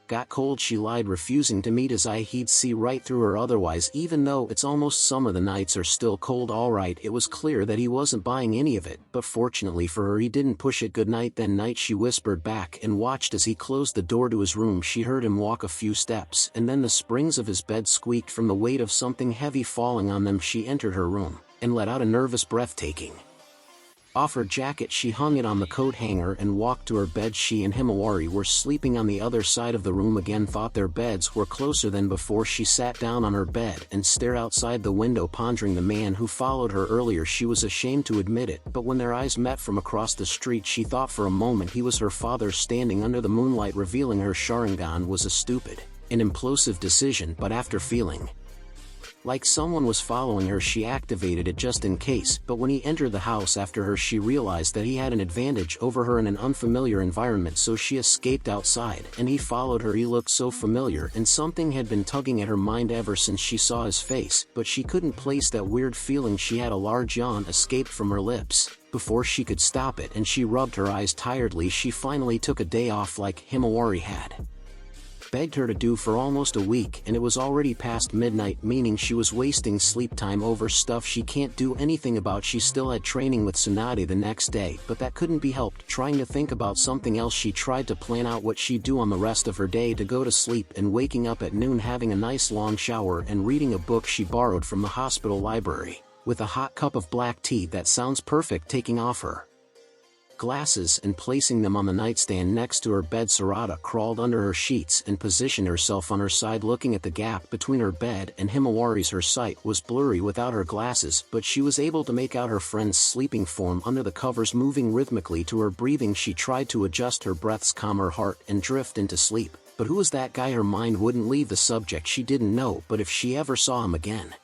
got cold," she lied, refusing to meet his eye. He'd see right through her otherwise. "Even though it's almost summer, the nights are still cold." "All right." It was clear that he wasn't buying any of it, but fortunately for her he didn't push it. "Good night then." "Night," she whispered back and watched as he closed the door to his room. She heard him walk a few steps, and then the springs of his bed squeaked from the weight of something heavy falling on them. She entered her room and let out a nervous breath. Taking off her jacket, she hung it on the coat hanger and walked to her bed. She and Himawari were sleeping on the other side of the room again. Thought their beds were closer than before. She sat down on her bed and stared outside the window, pondering the man who followed her earlier. She was ashamed to admit it, but when their eyes met from across the street, she thought for a moment he was her father standing under the moonlight, revealing her. Sharingan was a stupid and implosive decision, but after feeling like someone was following her, she activated it just in case. But when he entered the house after her, she realized that he had an advantage over her in an unfamiliar environment, so she escaped outside and he followed her. He looked so familiar, and something had been tugging at her mind ever since she saw his face, but she couldn't place that weird feeling. She had a large yawn escaped from her lips before she could stop it, and she rubbed her eyes tiredly. She finally took a day off like Himawari had begged her to do for almost a week, and it was already past midnight, meaning she was wasting sleep time over stuff she can't do anything about. She still had training with Tsunade the next day, but that couldn't be helped. Trying to think about something else, she tried to plan out what she'd do on the rest of her day, to go to sleep and waking up at noon, having a nice long shower and reading a book she borrowed from the hospital library with a hot cup of black tea. That sounds perfect. Taking off her glasses and placing them on the nightstand next to her bed, Sarada crawled under her sheets and positioned herself on her side, looking at the gap between her bed and Himawari's. Her sight was blurry without her glasses, but she was able to make out her friend's sleeping form under the covers, moving rhythmically to her breathing. She tried to adjust her breaths, calm her heart, and drift into sleep. But who was that guy? Her mind wouldn't leave the subject. She didn't know, but if she ever saw him again,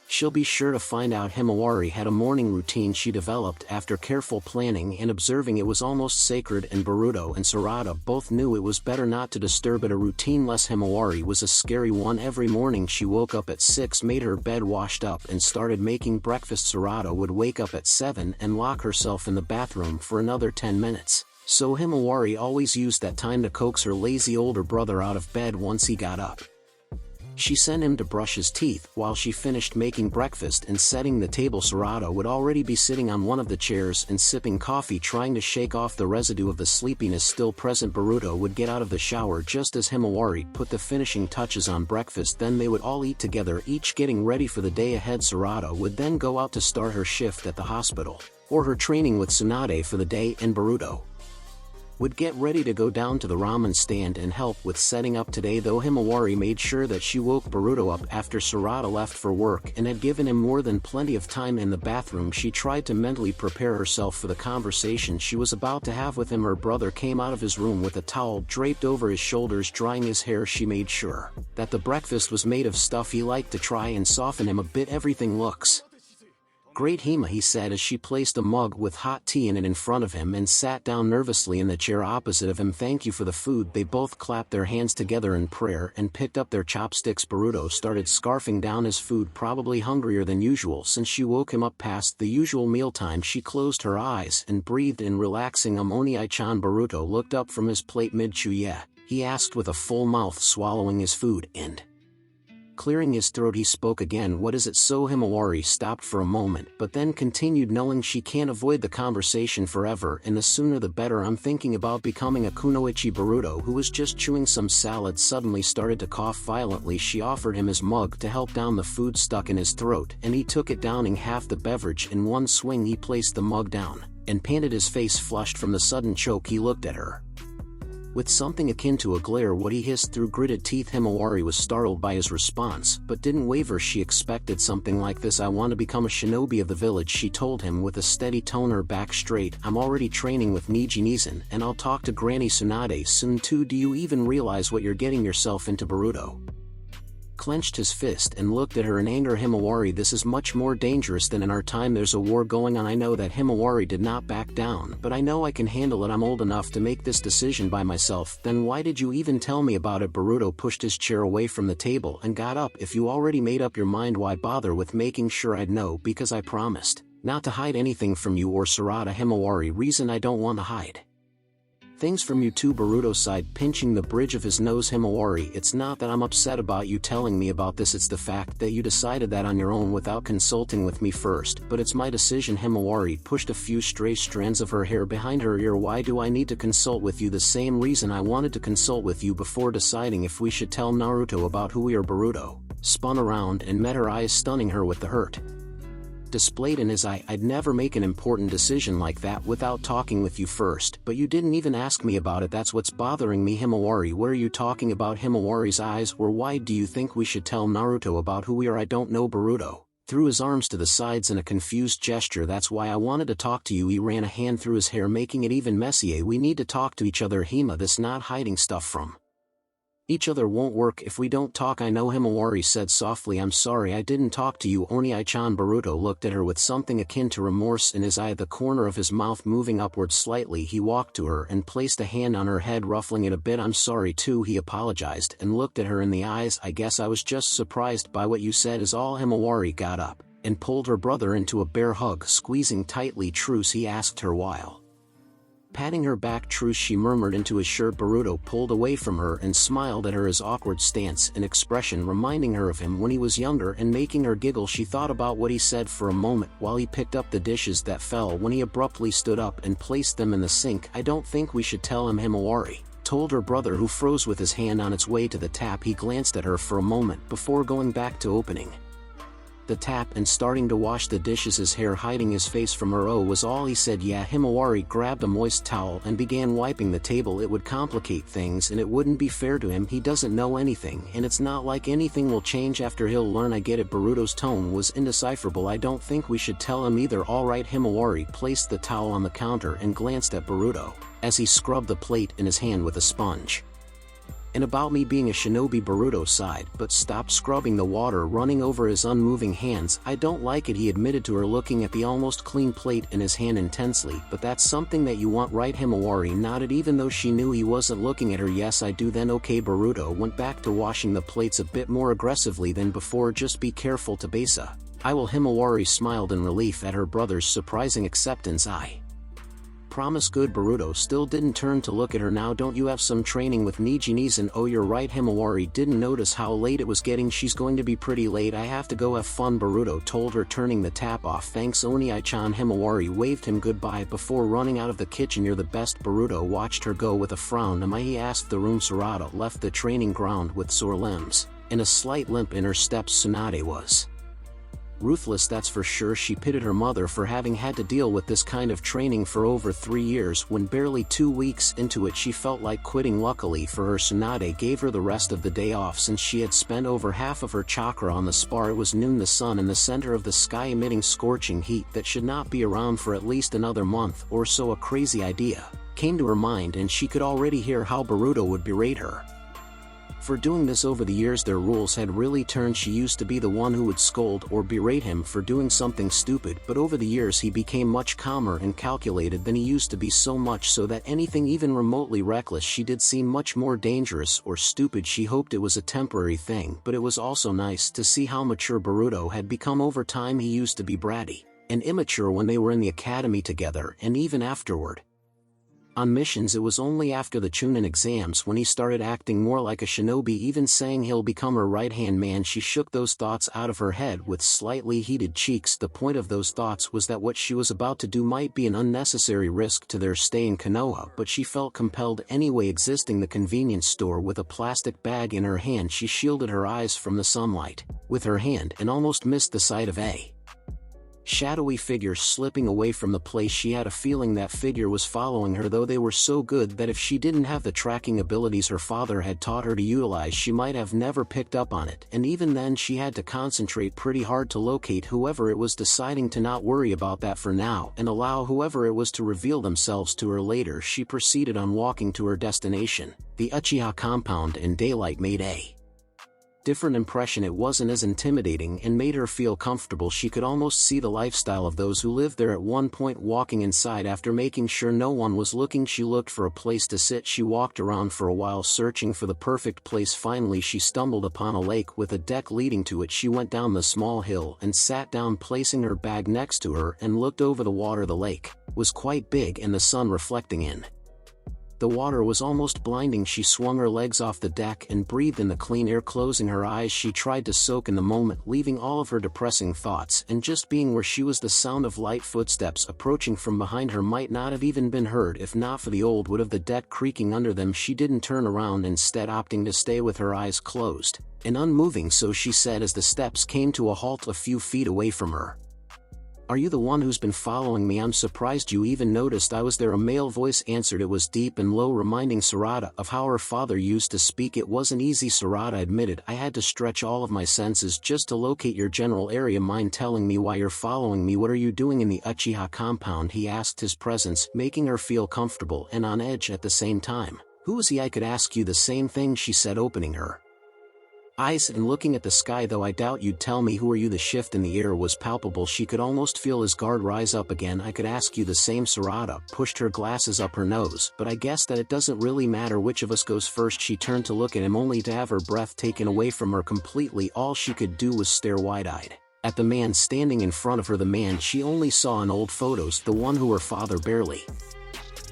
she'll be sure to find out. Himawari had a morning routine she developed after careful planning and observing. It was almost sacred, and Boruto and Sarada both knew it was better not to disturb it. A routine less Himawari was a scary one. Every morning she woke up at 6, made her bed, washed up, and started making breakfast. Sarada would wake up at 7 and lock herself in the bathroom for another 10 minutes. So Himawari always used that time to coax her lazy older brother out of bed once he got up. She sent him to brush his teeth. While she finished making breakfast and setting the table, Sarada would already be sitting on one of the chairs and sipping coffee, trying to shake off the residue of the sleepiness still present. Boruto would get out of the shower just as Himawari put the finishing touches on breakfast. Then they would all eat together, each getting ready for the day ahead. Sarada would then go out to start her shift at the hospital, or her training with Tsunade for the day, and Boruto would get ready to go down to the ramen stand and help with setting up today. Though Himawari made sure that she woke Boruto up after Sarada left for work and had given him more than plenty of time in the bathroom, she tried to mentally prepare herself for the conversation she was about to have with him. Her brother came out of his room with a towel draped over his shoulders, drying his hair. She made sure that the breakfast was made of stuff he liked to try and soften him a bit. "Everything looks great, Hima," he said as she placed a mug with hot tea in it in front of him and sat down nervously in the chair opposite of him. "Thank you for the food." They both clapped their hands together in prayer and picked up their chopsticks. Boruto started scarfing down his food, probably hungrier than usual since she woke him up past the usual mealtime. She closed her eyes and breathed in, relaxing. Oni-chan. Boruto looked up from his plate mid-chew. "Yeah?" he asked with a full mouth, swallowing his food and clearing his throat. He spoke again. "What is it?" So Himawari stopped for a moment, but then continued, knowing she can't avoid the conversation forever, and the sooner the better. "I'm thinking about becoming a kunoichi." Boruto, who was just chewing some salad, suddenly started to cough violently. She offered him his mug to help down the food stuck in his throat, and he took it, downing half the beverage in one swing. He placed the mug down and panted, his face flushed from the sudden choke. He looked at her with something akin to a glare. "What?" he hissed through gritted teeth. Himawari was startled by his response, but didn't waver. She expected something like this. "I want to become a shinobi of the village," she told him with a steady tone, her back straight. "I'm already training with Nijinizan, and I'll talk to Granny Tsunade soon too. Do you even realize what you're getting yourself into?" Boruto clenched his fist and looked at her in anger. "Himawari, this is much more dangerous than in our time. There's a war going on." "I know that." Himawari did not back down. "But I know I can handle it. I'm old enough to make this decision by myself." "Then why did you even tell me about it?" Boruto pushed his chair away from the table and got up. "If you already made up your mind, why bother with making sure I'd know?" "Because I promised not to hide anything from you or Sarada." "Himawari, reason I don't want to hide things from you too." Boruto sighed, pinching the bridge of his nose. "Himawari, it's not that I'm upset about you telling me about this. It's the fact that you decided that on your own without consulting with me first. But it's my decision." Himawari pushed a few stray strands of her hair behind her ear. "Why do I need to consult with you?" "The same reason I wanted to consult with you before deciding if we should tell Naruto about who we are." Boruto spun around and met her eyes, stunning her with the hurt displayed in his eye. "I'd never make an important decision like that without talking with you first, but you didn't even ask me about it. That's what's bothering me." "Himawari, what are you talking about?" Himawari's eyes were wide. "Do you think we should tell Naruto about who we are?" "I don't know." Boruto threw his arms to the sides in a confused gesture. "That's why I wanted to talk to you." He ran a hand through his hair, making it even messier. "We need to talk to each other, Hima. This not hiding stuff from each other won't work if we don't talk." "I know," Himawari said softly. "I'm sorry I didn't talk to you." "Oni-chan." Boruto looked at her with something akin to remorse in his eye, the corner of his mouth moving upward slightly. He walked to her and placed a hand on her head, ruffling it a bit. "I'm sorry too." He apologized and looked at her in the eyes. "I guess I was just surprised by what you said is all." Himawari got up and pulled her brother into a bear hug, squeezing tightly. "Truce?" he asked her while patting her back. "Truce," she murmured into his shirt. Boruto pulled away from her and smiled at her, his awkward stance and expression reminding her of him when he was younger and making her giggle. She thought about what he said for a moment while he picked up the dishes that fell when he abruptly stood up and placed them in the sink. "I don't think we should tell him," Himawari told her brother, who froze with his hand on its way to the tap. He glanced at her for a moment before going back to opening the tap and starting to wash the dishes, his hair hiding his face from her. "Oh," was all he said. "Yeah." Himawari grabbed a moist towel and began wiping the table. "It would complicate things and it wouldn't be fair to him. He doesn't know anything, and it's not like anything will change after he'll learn." "I get it." Boruto's tone was indecipherable. "I don't think we should tell him either." "All right." Himawari placed the towel on the counter and glanced at Boruto as he scrubbed the plate in his hand with a sponge. "And about me being a shinobi," Boruto sighed, but stopped scrubbing the water running over his unmoving hands. "I don't like it," he admitted to her, looking at the almost clean plate in his hand intensely. "But that's something that you want, right?" Himawari nodded, even though she knew he wasn't looking at her. "Yes, I do." "Then okay." Boruto went back to washing the plates a bit more aggressively than before. "Just be careful, Tabesa." "I will." Himawari smiled in relief at her brother's surprising acceptance. "I promise good. Boruto still didn't turn to look at her. Now don't you have some training with Nijin? Oh, you're right. Himawari didn't notice how late it was getting. She's going to be pretty late. I have to go have fun, Boruto told her, turning the tap off. Thanks Oni-chan. Himawari waved him goodbye before running out of the kitchen. You're the best. Boruto watched her go with a frown. Am I? He asked the room. Sarada left the training ground with sore limbs and a slight limp in her steps. Tsunade was ruthless, that's for sure. She pitted her mother for having had to deal with this kind of training for over 3 years. When barely 2 weeks into it she felt like quitting. Luckily for her, Tsunade gave her the rest of the day off since she had spent over half of her chakra on the spar. It was noon. The sun in the center of the sky emitting scorching heat that should not be around for at least another month or so. A crazy idea came to her mind, and she could already hear how Boruto would berate her for doing this. Over the years their rules had really turned. She used to be the one who would scold or berate him for doing something stupid, but over the years he became much calmer and calculated than he used to be, so much so that anything even remotely reckless she did seem much more dangerous or stupid. She hoped it was a temporary thing, but it was also nice to see how mature Boruto had become over time. He used to be bratty and immature when they were in the academy together, and even afterward on missions. It was only after the Chunin exams when he started acting more like a shinobi, even saying he'll become her right-hand man. She shook those thoughts out of her head with slightly heated cheeks. The point of those thoughts was that what she was about to do might be an unnecessary risk to their stay in Konoha, but she felt compelled anyway. Exiting the convenience store with a plastic bag in her hand, she shielded her eyes from the sunlight with her hand and almost missed the sight of a shadowy figure slipping away from the place. She had a feeling that figure was following her, though they were so good that if she didn't have the tracking abilities her father had taught her to utilize, she might have never picked up on it, and even then she had to concentrate pretty hard to locate whoever it was. Deciding to not worry about that for now and allow whoever it was to reveal themselves to her later, she proceeded on walking to her destination, the Uchiha compound. In daylight made a different impression. It wasn't as intimidating and made her feel comfortable. She could almost see the lifestyle of those who lived there. At one point, walking inside after making sure no one was looking, she looked for a place to sit. She walked around for a while searching for the perfect place. Finally she stumbled upon a lake with a deck leading to it. She went down the small hill and sat down, placing her bag next to her, and looked over the water. The lake was quite big and the sun reflecting in the water was almost blinding. She swung her legs off the deck and breathed in the clean air. Closing her eyes, she tried to soak in the moment, leaving all of her depressing thoughts and just being where she was. The sound of light footsteps approaching from behind her might not have even been heard if not for the old wood of the deck creaking under them. She didn't turn around, instead opting to stay with her eyes closed and unmoving. So she said as the steps came to a halt a few feet away from her, "Are you the one who's been following me? I'm surprised you even noticed I was there." A male voice answered. It was deep and low, reminding Sarada of how her father used to speak. "It wasn't easy," Sarada admitted. "I had to stretch all of my senses just to locate your general area. Mind telling me why you're following me? What are you doing in the Uchiha compound?" he asked, his presence making her feel comfortable and on edge at the same time. "Who is he? I could ask you the same thing," she said, opening her eyes and looking at the sky. "Though I doubt you'd tell me. Who are you?" The shift in the air was palpable. She could almost feel his guard rise up again. "I could ask you the same." Sarada pushed her glasses up her nose. "But I guess that it doesn't really matter which of us goes first." She turned to look at him, only to have her breath taken away from her completely. All she could do was stare wide-eyed at the man standing in front of her, the man she only saw in old photos, the one who her father barely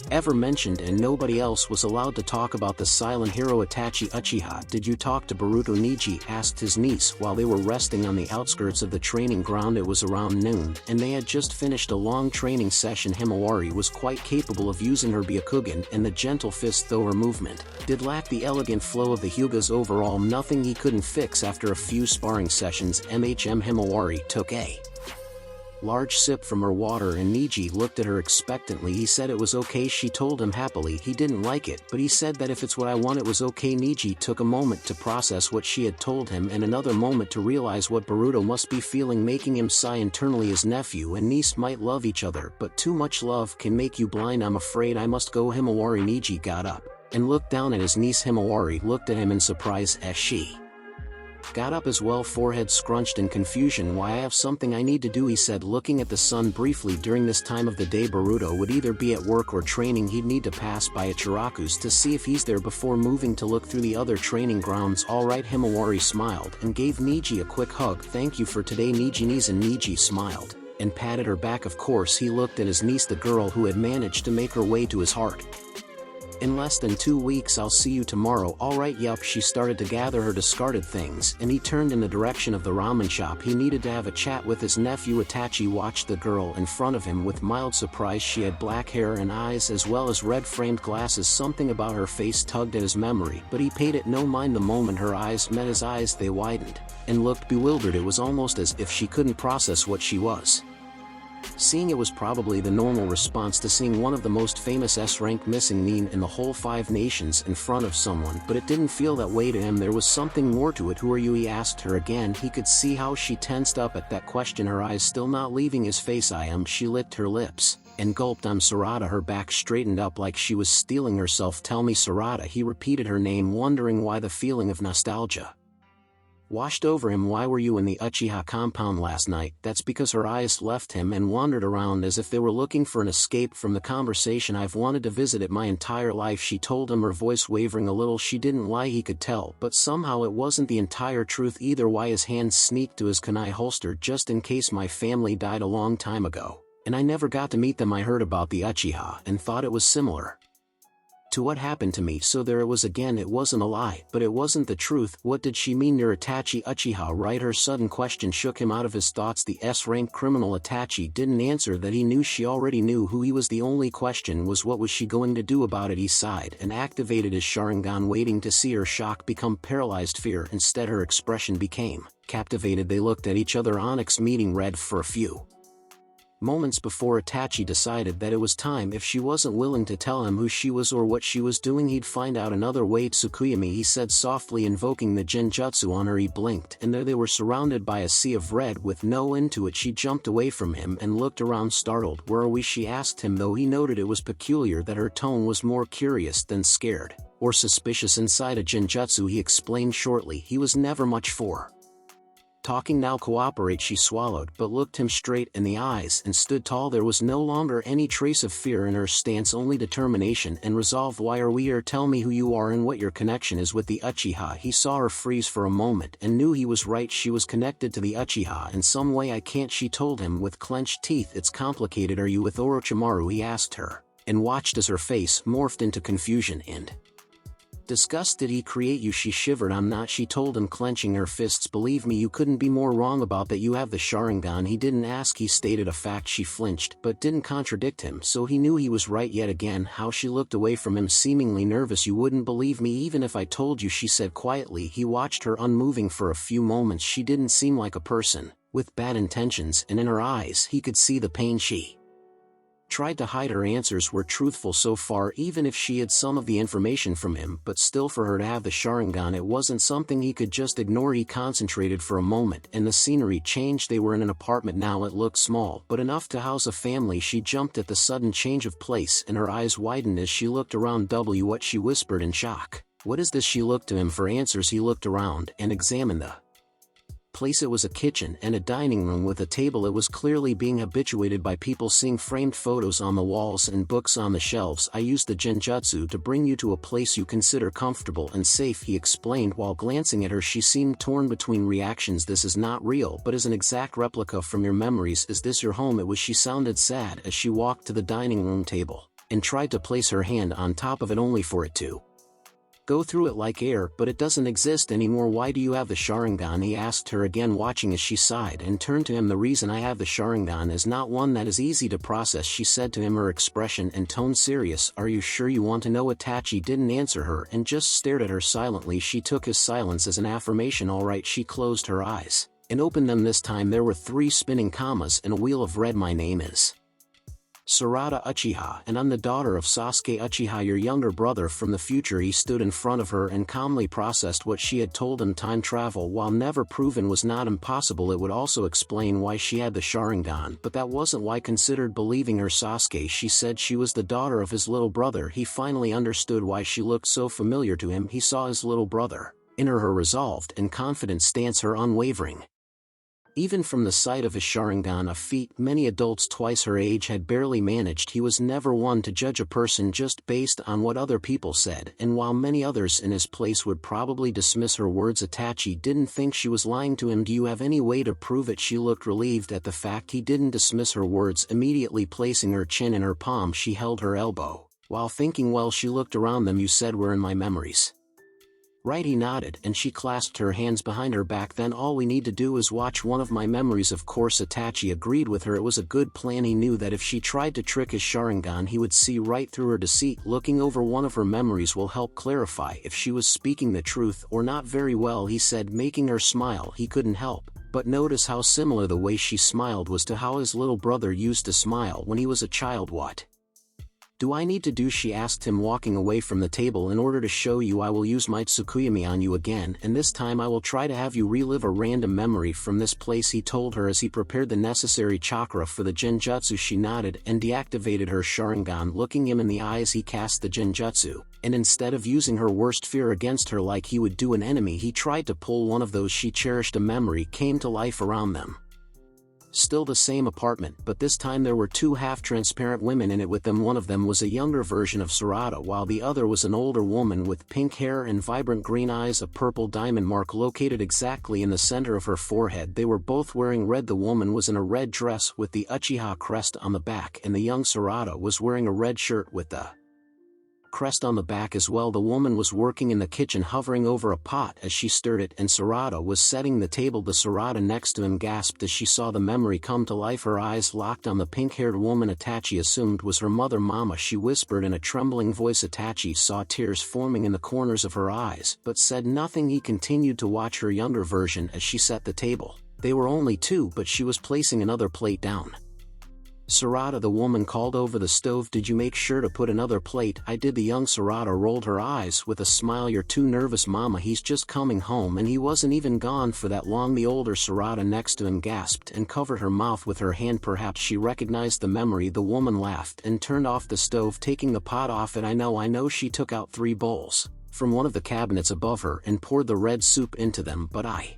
ever mentioned, and nobody else was allowed to talk about. The silent hero Itachi Uchiha. "Did you talk to Boruto?" Niji asked his niece while they were resting on the outskirts of the training ground. It was around noon, and they had just finished a long training session. Himawari was quite capable of using her Byakugan and the gentle fist, though her movement did lack the elegant flow of the Hyugas. Overall, nothing he couldn't fix. After a few sparring sessions, Himawari took a large sip from her water, and Niji looked at her expectantly. He said it was okay. She told him happily he didn't like it, but he said that if it's what I want, it was okay. Niji took a moment to process what she had told him and another moment to realize what Boruto must be feeling, making him sigh internally. His nephew and niece might love each other, but too much love can make you blind. "I'm afraid I must go." Himawari. Niji got up and looked down at his niece. Himawari looked at him in surprise as she got up as well, forehead scrunched in confusion. "Why, I have something I need to do," he said, looking at the sun briefly. During this time of the day Boruto would either be at work or training. He'd need to pass by Ichiraku's to see if he's there before moving to look through the other training grounds. "All right." Himawari smiled and gave Niji a quick hug. "Thank you for today, Niji." And Niji smiled and patted her back. Of course he looked at his niece, the girl who had managed to make her way to his heart. "In less than 2 weeks I'll see you tomorrow, alright?" Yup. She started to gather her discarded things, and he turned in the direction of the ramen shop. He needed to have a chat with his nephew. Itachi watched the girl in front of him with mild surprise. She had black hair and eyes as well as red-framed glasses. Something about her face tugged at his memory, but he paid it no mind. The moment her eyes met his eyes, they widened, and looked bewildered. It was almost as if she couldn't process what she was seeing. It was probably the normal response to seeing one of the most famous S-rank missing men in the whole 5 nations in front of someone, but it didn't feel that way to him. There was something more to it. "Who are you?" he asked her again. He could see how she tensed up at that question, her eyes still not leaving his face. "I am." She licked her lips and gulped. "I'm Sarada." Her back straightened up like she was steeling herself. "Tell me, Sarada." He repeated her name, wondering why the feeling of nostalgia washed over him. "Why were you in the Uchiha compound last night?" That's because her eyes left him and wandered around as if they were looking for an escape from the conversation. "I've wanted to visit it my entire life," she told him, her voice wavering a little. She didn't lie, he could tell, but somehow it wasn't the entire truth either. "Why?" His hand sneaked to his kunai holster. "Just in case. My family died a long time ago, and I never got to meet them. I heard about the Uchiha and thought it was similar to what happened to me, so there it was again. It wasn't a lie, but it wasn't the truth." What did she mean? Near Itachi Uchiha, right? Her sudden question shook him out of his thoughts. The S-rank criminal. Itachi didn't answer that. He knew she already knew who he was. The only question was what was she going to do about it? He sighed and activated his Sharingan, waiting to see her shock become paralyzed fear. Instead her expression became captivated. They looked at each other, Onyx meeting red for a few moments before Itachi decided that it was time. If she wasn't willing to tell him who she was or what she was doing, he'd find out another way. "Tsukuyami," he said softly, invoking the genjutsu on her. He blinked, and there they were, surrounded by a sea of red with no end to it. She jumped away from him and looked around, startled. "Where are we?" she asked him, though he noted it was peculiar that her tone was more curious than scared or suspicious. "Inside a genjutsu," he explained shortly. He was never much for talking. "Now cooperate." She swallowed, but looked him straight in the eyes and stood tall. There was no longer any trace of fear in her stance, only determination and resolve. "Why are we here? Tell me who you are and what your connection is with the Uchiha." He saw her freeze for a moment and knew he was right. She was connected to the Uchiha in some way. "I can't," she told him with clenched teeth. "It's complicated." "Are you with Orochimaru?" he asked her, and watched as her face morphed into confusion and disgust. "Did he create you?" She shivered. "I'm not," she told him, clenching her fists. "Believe me, you couldn't be more wrong about that. You have the Sharingan." He didn't ask, he stated a fact. She flinched, but didn't contradict him, so he knew he was right yet again. How she looked away from him, seemingly nervous. "You wouldn't believe me even if I told you," she said quietly. He watched her, unmoving for a few moments. She didn't seem like a person with bad intentions, and in her eyes he could see the pain. She tried to hide. Her answers were truthful so far, even if she had some of the information from him, but still, for her to have the Sharingan, it wasn't something he could just ignore. He concentrated for a moment, and the scenery changed. They were in an apartment now. It looked small, but enough to house a family. She jumped at the sudden change of place, and her eyes widened as she looked around. What?" she whispered in shock. "What is this?" She looked to him for answers. He looked around and examined the place. It was a kitchen and a dining room with a table. It was clearly being habituated by people, seeing framed photos on the walls and books on the shelves. "I used the genjutsu to bring you to a place you consider comfortable and safe," he explained while glancing at her. She seemed torn between reactions. "This is not real, but is an exact replica from your memories. Is this your home?" It was. She sounded sad as she walked to the dining room table and tried to place her hand on top of it, only for it to go through it like air. "But it doesn't exist anymore." "Why do you have the Sharingan?" he asked her again, watching as she sighed and turned to him. "The reason I have the Sharingan is not one that is easy to process," she said to him, her expression and tone serious. "Are you sure you want to know?" Itachi didn't answer her and just stared at her silently. She took his silence as an affirmation. "All right." She closed her eyes and opened them. This time there were 3 spinning commas and a wheel of red. "My name is Sarada Uchiha, and I'm the daughter of Sasuke Uchiha, your younger brother from the future." He stood in front of her and calmly processed what she had told him. Time travel, while never proven, was not impossible. It would also explain why she had the Sharingan, but that wasn't why. Considered believing her. "Sasuke," she said, "she was the daughter of his little brother." He finally understood why she looked so familiar to him. He saw his little brother in her, her resolved and confident stance, her unwavering Even from the sight of his Sharingan, a feat many adults twice her age had barely managed, he was never one to judge a person just based on what other people said, and while many others in his place would probably dismiss her words, Itachi didn't think she was lying to him. "Do you have any way to prove it?" She looked relieved at the fact he didn't dismiss her words. Immediately placing her chin in her palm, she held her elbow, while thinking, well, she looked around them. "You said we're in my memories, right?" He nodded, and she clasped her hands behind her back. "Then all we need to do is watch one of my memories." Of course, Itachi agreed with her. It was a good plan. He knew that if she tried to trick his Sharingan, he would see right through her deceit. Looking over one of her memories will help clarify if she was speaking the truth or not. "Very well," he said, making her smile. He couldn't help but notice how similar the way she smiled was to how his little brother used to smile when he was a child. "What do I need to do?" she asked him, walking away from the table. "In order to show you, I will use my Tsukuyami on you again, and this time I will try to have you relive a random memory from this place," he told her as he prepared the necessary chakra for the genjutsu. She nodded and deactivated her Sharingan. Looking him in the eyes, he cast the genjutsu, and instead of using her worst fear against her like he would do an enemy, he tried to pull one of those she cherished. A memory came to life around them. Still the same apartment, but this time there were two half-transparent women in it with them. One of them was a younger version of Sarada, while the other was an older woman with pink hair and vibrant green eyes, a purple diamond mark located exactly in the center of her forehead. They were both wearing red. The woman was in a red dress with the Uchiha crest on the back, and the young Sarada was wearing a red shirt with the crest on the back as well. The woman was working in the kitchen, hovering over a pot as she stirred it, and Sarada was setting the table. The Sarada next to him gasped as she saw the memory come to life. Her eyes locked on the pink-haired woman Itachi assumed was her mother. "Mama," she whispered in a trembling voice. Itachi saw tears forming in the corners of her eyes, but said nothing. He continued to watch her younger version as she set the table. They were only two, but she was placing another plate down. "Sarada," the woman called over the stove, "did you make sure to put another plate?" "I did." The young Sarada rolled her eyes with a smile. "You're too nervous, Mama. He's just coming home and he wasn't even gone for that long." The older Sarada next to him gasped and covered her mouth with her hand. Perhaps she recognized the memory. The woman laughed and turned off the stove, taking the pot off it. I know." She took out 3 bowls from one of the cabinets above her and poured the red soup into them. "But I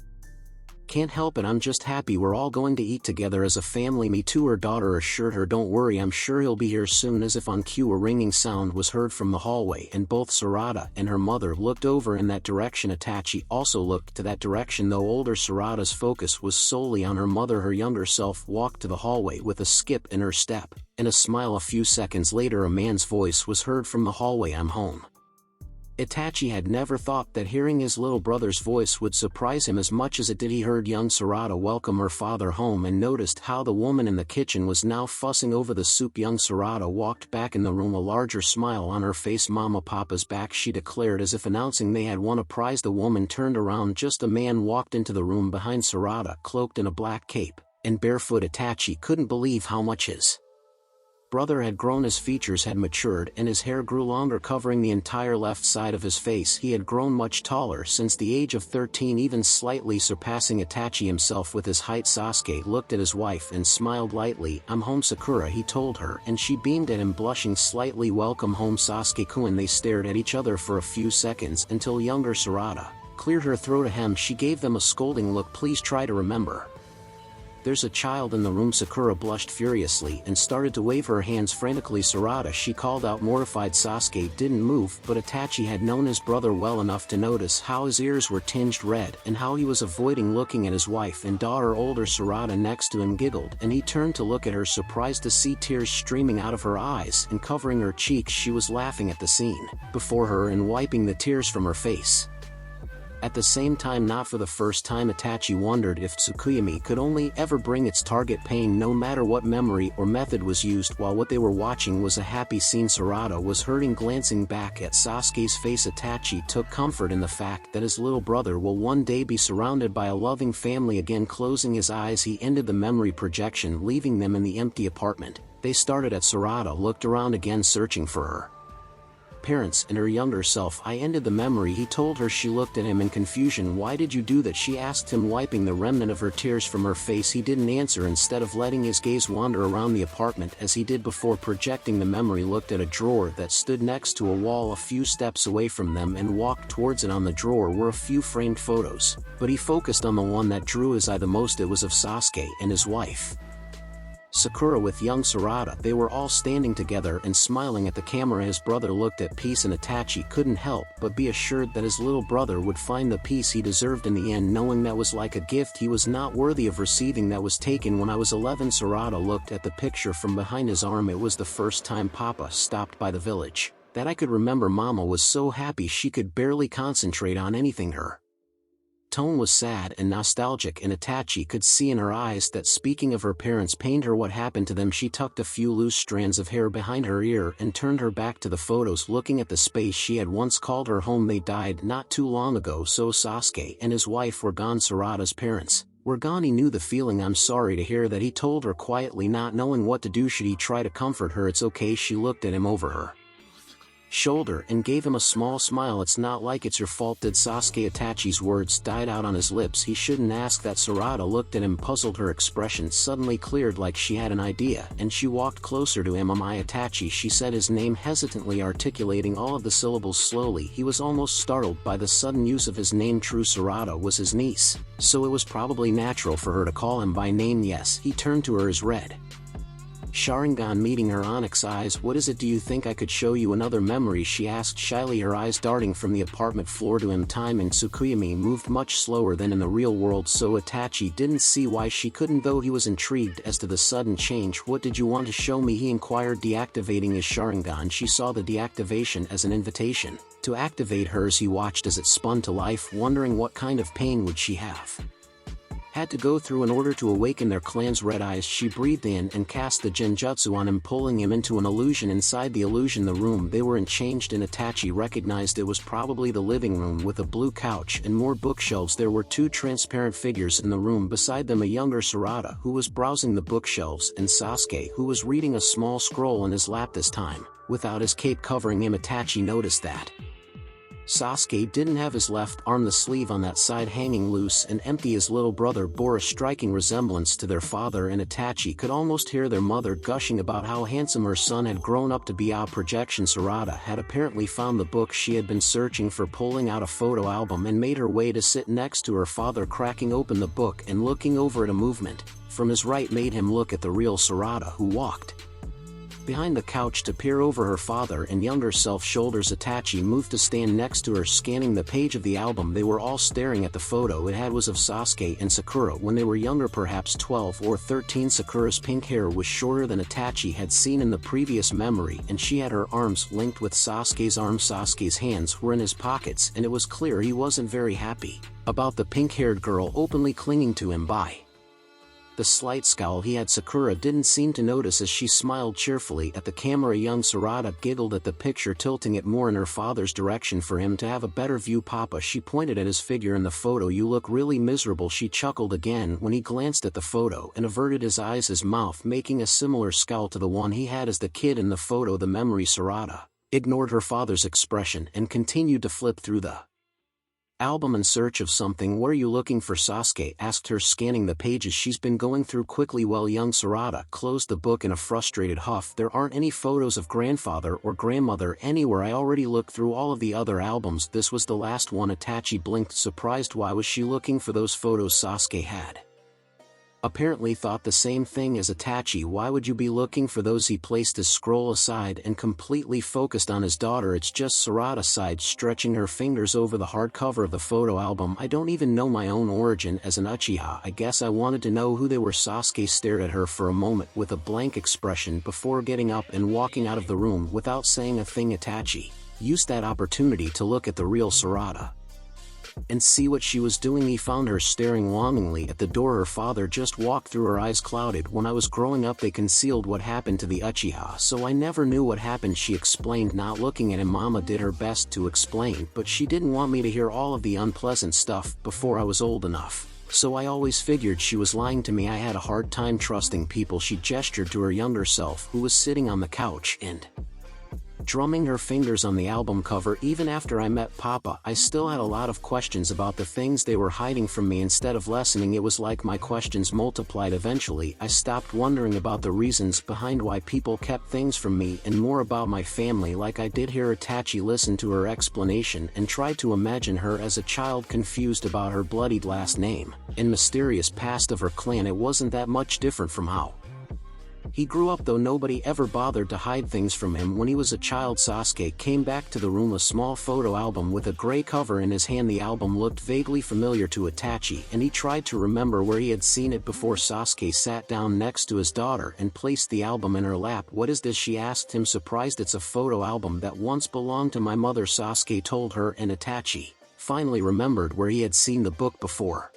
can't help it. I'm just happy we're all going to eat together as a family." "Me too," her daughter assured her. "Don't worry, I'm sure he'll be here soon." As if on cue, a ringing sound was heard from the hallway, and both Sarada and her mother looked over in that direction. Itachi also looked to that direction, though older Sarada's focus was solely on her mother. Her younger self walked to the hallway with a skip in her step and a smile. A few seconds later, a man's voice was heard from the hallway. "I'm home." Itachi had never thought that hearing his little brother's voice would surprise him as much as it did. He heard young Sarada welcome her father home and noticed how the woman in the kitchen was now fussing over the soup. Young Sarada walked back in the room, a larger smile on her face. "Mama, Papa's back," she declared as if announcing they had won a prize. The woman turned around. Just a man walked into the room behind Sarada, cloaked in a black cape and barefoot. Itachi couldn't believe how much his brother had grown. His features had matured and his hair grew longer, covering the entire left side of his face. He had grown much taller since the age of 13, even slightly surpassing Itachi himself with his height. Sasuke looked at his wife and smiled lightly. "I'm home, Sakura," he told her, and she beamed at him, blushing slightly. "Welcome home, Sasuke-kun." They stared at each other for a few seconds until younger Sarada cleared her throat. Ahem. She gave them a scolding look. "Please try to remember, there's a child in the room." Sakura blushed furiously and started to wave her hands frantically. "Sarada," she called out, mortified. Sasuke didn't move, but Itachi had known his brother well enough to notice how his ears were tinged red and how he was avoiding looking at his wife and daughter. Older Sarada next to him giggled, and he turned to look at her, surprised to see tears streaming out of her eyes and covering her cheeks. She was laughing at the scene before her and wiping the tears from her face. At the same time, not for the first time, Itachi wondered if Tsukuyami could only ever bring its target pain, no matter what memory or method was used. While what they were watching was a happy scene, Sarada was hurting. Glancing back at Sasuke's face, Itachi took comfort in the fact that his little brother will one day be surrounded by a loving family again. Closing his eyes, he ended the memory projection, leaving them in the empty apartment. They started at Sarada, looked around again, searching for her parents and her younger self. I ended the memory. He told her. She looked at him in confusion. Why did you do that? She asked him, wiping the remnant of her tears from her face. He didn't answer. Instead of letting his gaze wander around the apartment as he did before projecting the memory, looked at a drawer that stood next to a wall a few steps away from them and walked towards it. On the drawer were a few framed photos, but he focused on the one that drew his eye the most. It was of Sasuke and his wife, Sakura, with young Sarada. They were all standing together and smiling at the camera. His brother looked at peace, and Itachi couldn't help but be assured that his little brother would find the peace he deserved in the end, knowing that was like a gift he was not worthy of receiving. That was taken when I was 11. Sarada looked at the picture from behind his arm. It was the first time Papa stopped by the village that I could remember. Mama was so happy she could barely concentrate on anything. Her tone was sad and nostalgic, and Itachi could see in her eyes that speaking of her parents pained her. What happened to them? She tucked a few loose strands of hair behind her ear and turned her back to the photos, looking at the space she had once called her home. They died not too long ago, so Sasuke and his wife were gone. Sarada's parents were gone. He knew the feeling. I'm sorry to hear that, he told her quietly, not knowing what to do. Should he try to comfort her? It's okay. She looked at him over her shoulder and gave him a small smile. It's not like it's your fault, did Sasuke? Itachi's words died out on his lips. He shouldn't ask that. Sarada looked at him puzzled. Her expression suddenly cleared, like she had an idea, and she walked closer to him. Am I Itachi? She said his name hesitantly, articulating all of the syllables slowly. He was almost startled by the sudden use of his name. True, Sarada was his niece, so it was probably natural for her to call him by name. Yes. He turned to her, his red Sharingan meeting her onyx eyes. What is it? Do you think I could show you another memory? She asked shyly, her eyes darting from the apartment floor to him. Time in Tsukuyami moved much slower than in the real world, so Itachi didn't see why she couldn't, though he was intrigued as to the sudden change. What did you want to show me? He inquired, deactivating his Sharingan. She saw the deactivation as an invitation to activate hers. He watched as it spun to life, wondering what kind of pain would she have had to go through in order to awaken their clan's red eyes. She breathed in and cast the genjutsu on him, pulling him into an illusion. Inside the illusion, the room they were in changed, and Itachi recognized it was probably the living room with a blue couch and more bookshelves. There were two transparent figures in the room, beside them a younger Sarada who was browsing the bookshelves, and Sasuke who was reading a small scroll in his lap, this time without his cape covering him. Itachi noticed that Sasuke didn't have his left arm, the sleeve on that side hanging loose and empty. His little brother bore a striking resemblance to their father, and Itachi could almost hear their mother gushing about how handsome her son had grown up to be. Our projection. Sarada had apparently found the book she had been searching for, pulling out a photo album, and made her way to sit next to her father. Cracking open the book and looking over at a movement from his right made him look at the real Sarada, who walked behind the couch to peer over her father and younger self shoulders. Itachi moved to stand next to her, scanning the page of the album. They were all staring at the photo it had. Was of Sasuke and Sakura when they were younger, perhaps 12 or 13. Sakura's pink hair was shorter than Itachi had seen in the previous memory, and she had her arms linked with Sasuke's arms. Sasuke's hands were in his pockets, and it was clear he wasn't very happy about the pink-haired girl openly clinging to him. By the slight scowl he had, Sakura didn't seem to notice as she smiled cheerfully at the camera. Young Sarada giggled at the picture, tilting it more in her father's direction for him to have a better view. Papa, she pointed at his figure in the photo, you look really miserable. She chuckled again when he glanced at the photo and averted his eyes, his mouth making a similar scowl to the one he had as the kid in the photo. The memory. Sarada ignored her father's expression and continued to flip through the album in search of something. What are you looking for? Sasuke asked her, scanning the pages she's been going through quickly while young Sarada closed the book in a frustrated huff. There aren't any photos of grandfather or grandmother anywhere. I already looked through all of the other albums. This was the last one. Itachi blinked, surprised. Why was she looking for those photos? Sasuke had apparently thought the same thing as Itachi. Why would you be looking for those? He placed his scroll aside and completely focused on his daughter. It's just, Sarada sighed, stretching her fingers over the hardcover of the photo album. I don't even know my own origin as an Uchiha. I guess I wanted to know who they were. Sasuke stared at her for a moment with a blank expression before getting up and walking out of the room without saying a thing. Itachi used that opportunity to look at the real Sarada and see what she was doing. He found her staring longingly at the door her father just walked through. Her eyes clouded. When I was growing up they concealed what happened to the Uchiha, so I never knew what happened, she explained, not looking at him. Mama did her best to explain, but she didn't want me to hear all of the unpleasant stuff before I was old enough, so I always figured she was lying to me. I had a hard time trusting people. She gestured to her younger self who was sitting on the couch and drumming her fingers on the album cover. Even after I met Papa, I still had a lot of questions about the things they were hiding from me. Instead of lessening, it was like my questions multiplied. Eventually, I stopped wondering about the reasons behind why people kept things from me and more about my family. Like I did hear Itachi listen to her explanation and tried to imagine her as a child confused about her bloodied last name and mysterious past of her clan. It wasn't that much different from how he grew up, though nobody ever bothered to hide things from him. When he was a child, Sasuke came back to the room, a small photo album with a gray cover in his hand. The album looked vaguely familiar to Itachi, and he tried to remember where he had seen it before. Sasuke sat down next to his daughter and placed the album in her lap. "What is this?" she asked him, surprised. "It's a photo album that once belonged to my mother," Sasuke told her, and Itachi finally remembered where he had seen the book before.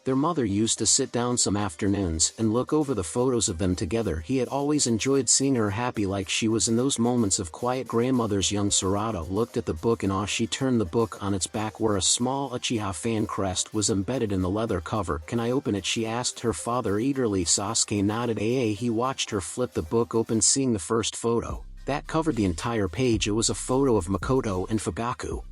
Their mother used to sit down some afternoons and look over the photos of them together. He had always enjoyed seeing her happy like she was in those moments of quiet. Grandmother's young Sarada looked at the book in awe. She turned the book on its back where a small Uchiha fan crest was embedded in the leather cover. "Can I open it?" she asked her father eagerly. Sasuke nodded. He watched her flip the book open, seeing the first photo that covered the entire page. It was a photo of Makoto and Fugaku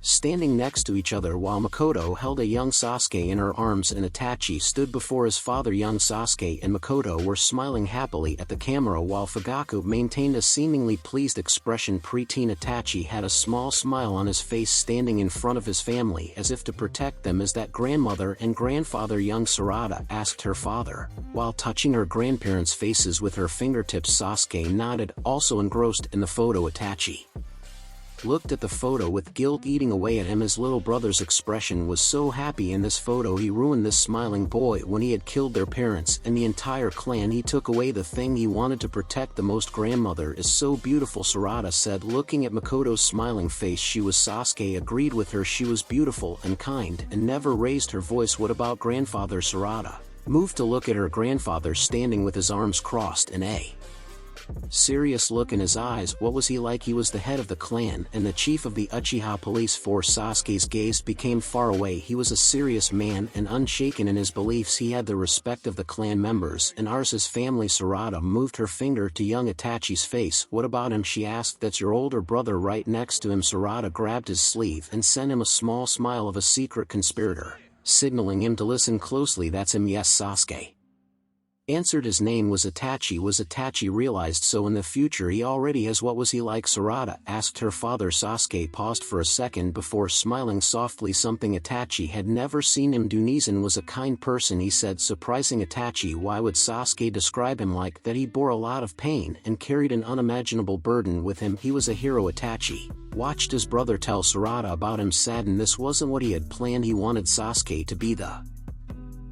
standing next to each other while Makoto held a young Sasuke in her arms and Itachi stood before his father. Young Sasuke and Makoto were smiling happily at the camera while Fugaku maintained a seemingly pleased expression. Preteen Itachi had a small smile on his face, standing in front of his family as if to protect them. "Is that grandmother and grandfather?" young Sarada asked her father, while touching her grandparents' faces with her fingertips. Sasuke nodded, also engrossed in the photo. Itachi looked at the photo with guilt eating away at him. His little brother's expression was so happy in this photo. He ruined this smiling boy when he had killed their parents and the entire clan. He took away the thing he wanted to protect the most. "Grandmother is so beautiful," Sarada said, looking at Makoto's smiling face. "She was." Sasuke agreed with her. "She was beautiful and kind and never raised her voice." "What about grandfather?" Sarada moved to look at her grandfather, standing with his arms crossed and a serious look in his eyes. "What was he like?" "He was the head of the clan and the chief of the Uchiha police force." Sasuke's gaze became far away. "He was a serious man and unshaken in his beliefs. He had the respect of the clan members and ours as family." Sarada moved her finger to young Itachi's face. "What about him?" she asked. "That's your older brother right next to him." Sarada grabbed his sleeve and sent him a small smile of a secret conspirator, signaling him to listen closely. "That's him." "Yes," Sasuke answered. "His name was Itachi." Was Itachi realized so in the future he already has. "What was he like?" Sarada asked her father. Sasuke paused for a second before smiling softly. "Something Itachi had never seen him do." "Nizen was a kind person," he said, surprising Itachi. "Why would Sasuke describe him like that?" "He bore a lot of pain and carried an unimaginable burden with him. He was a hero." Itachi watched his brother tell Sarada about him, saddened. This wasn't what he had planned. He wanted Sasuke to be the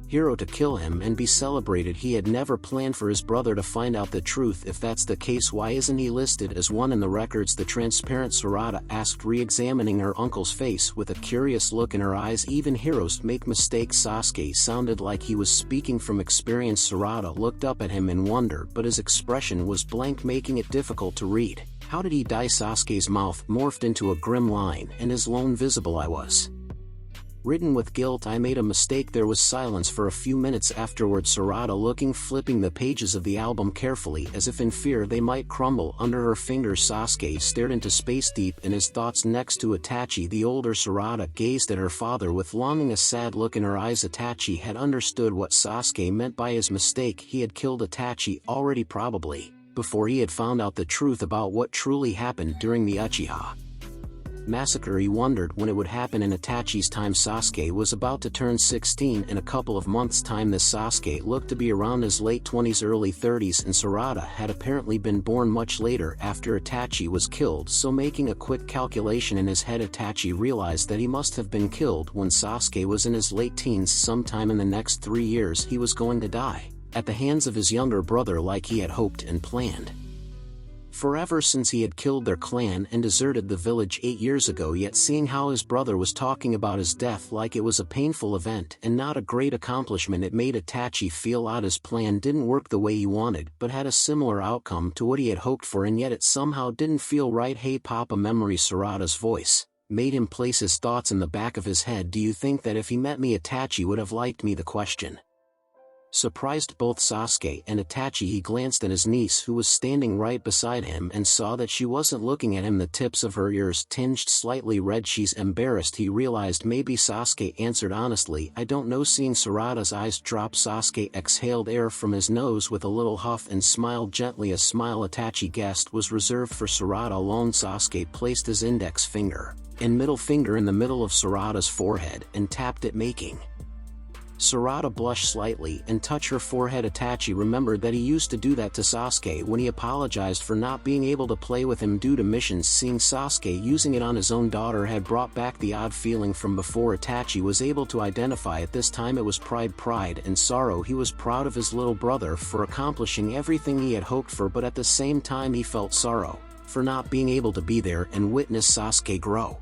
hero, to kill him and be celebrated. He had never planned for his brother to find out the truth. "If that's the case, why isn't he listed as one in the records?" The transparent Sarada asked, re-examining her uncle's face with a curious look in her eyes. "Even heroes make mistakes." Sasuke sounded like he was speaking from experience. Sarada looked up at him in wonder, but his expression was blank, making it difficult to read. "How did he die?" Sasuke's mouth morphed into a grim line and his lone visible eye was ridden with guilt. "I made a mistake." There was silence for a few minutes afterward. Sarada looking, flipping the pages of the album carefully as if in fear they might crumble under her fingers. Sasuke stared into space, deep in his thoughts next to Itachi. The older Sarada gazed at her father with longing, a sad look in her eyes. Itachi had understood what Sasuke meant by his mistake. He had killed Itachi already, probably before he had found out the truth about what truly happened during the Uchiha massacre. He wondered when it would happen in Itachi's time. Sasuke was about to turn 16 in a couple of months' time. This Sasuke looked to be around his late 20s, early 30s, and Sarada had apparently been born much later after Itachi was killed. So making a quick calculation in his head, Itachi realized that he must have been killed when Sasuke was in his late teens. Sometime in the next 3 years he was going to die at the hands of his younger brother, like he had hoped and planned forever, since he had killed their clan and deserted the village 8 years ago. Yet seeing how his brother was talking about his death like it was a painful event and not a great accomplishment, it made Itachi feel odd. His plan didn't work the way he wanted, but had a similar outcome to what he had hoped for, and yet it somehow didn't feel right. "Hey Papa." Memory. Sarada's voice made him place his thoughts in the back of his head. "Do you think that if he met me, Itachi would have liked me?" The question Surprised both Sasuke and Itachi, he glanced at his niece who was standing right beside him and saw that she wasn't looking at him. The tips of her ears tinged slightly red. She's embarrassed, he realized. Maybe Sasuke answered honestly, I don't know. Seeing Sarada's eyes drop, Sasuke exhaled air from his nose with a little huff and smiled gently. A smile Itachi guessed was reserved for Sarada alone. Sasuke placed his index finger and middle finger in the middle of Sarada's forehead and tapped it, making Sarada blushed slightly and touch her forehead. Itachi remembered that he used to do that to Sasuke when he apologized for not being able to play with him due to missions. Seeing Sasuke using it on his own daughter had brought back the odd feeling from before. Itachi was able to identify it. This time it was pride and sorrow. He was proud of his little brother for accomplishing everything he had hoped for, but at the same time he felt sorrow for not being able to be there and witness Sasuke grow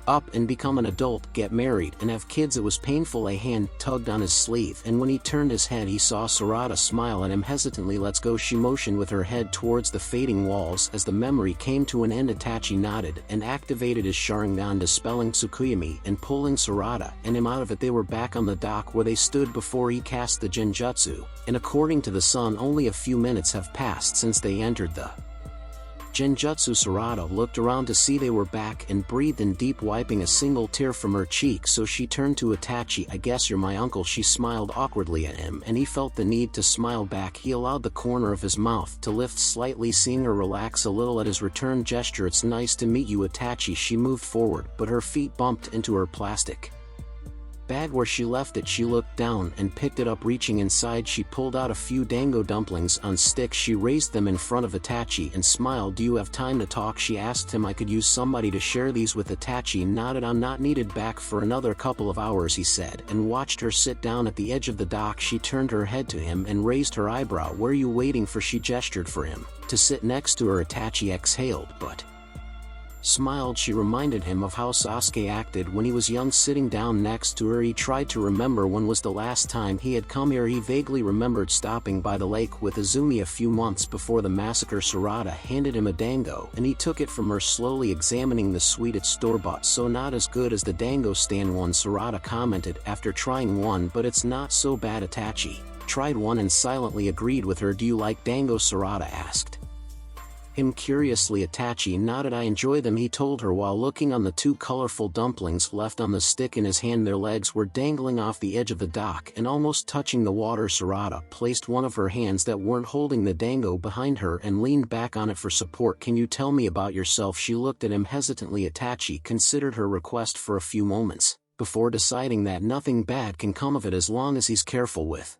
up and become an adult, get married and have kids. It was painful. A hand tugged on his sleeve, and when he turned his head he saw Sarada smile at him hesitantly. Let's go. She motioned with her head towards the fading walls. As the memory came to an end, Itachi nodded and activated his Sharingan, dispelling Tsukuyomi and pulling Sarada and him out of it. They were back on the dock where they stood before he cast the Genjutsu, and according to the sun only a few minutes have passed since they entered the Genjutsu. Sarada looked around to see they were back and breathed in deep, wiping a single tear from her cheek. So she turned to Itachi. I guess you're my uncle. She smiled awkwardly at him and he felt the need to smile back. He allowed the corner of his mouth to lift slightly, seeing her relax a little at his return gesture. It's nice to meet you, Itachi. She moved forward, but her feet bumped into her plastic bag where she left it. She looked down and picked it up. Reaching inside, she pulled out a few dango dumplings on sticks. She raised them in front of Itachi and smiled. Do you have time to talk? She asked him. I could use somebody to share these with. Itachi nodded. I'm not needed back for another couple of hours, he said, and watched her sit down at the edge of the dock. She turned her head to him and raised her eyebrow. Where are you waiting for? She gestured for him to sit next to her. Itachi exhaled but smiled. She reminded him of how Sasuke acted when he was young, sitting down next to her. He tried to remember when was the last time he had come here. He vaguely remembered stopping by the lake with Izumi a few months before the massacre. Sarada handed him a dango and he took it from her, slowly examining the sweet. It's store-bought, so not as good as the dango stand one, Sarada commented after trying one, but it's not so bad. Itachi tried one and silently agreed with her. Do you like dango? Sarada asked him curiously. Itachi nodded. I enjoy them, he told her while looking on the two colorful dumplings left on the stick in his hand. Their legs were dangling off the edge of the dock and almost touching the water. Sarada placed one of her hands that weren't holding the dango behind her and leaned back on it for support. Can you tell me about yourself? She looked at him hesitantly. Itachi considered her request for a few moments before deciding that nothing bad can come of it as long as he's careful with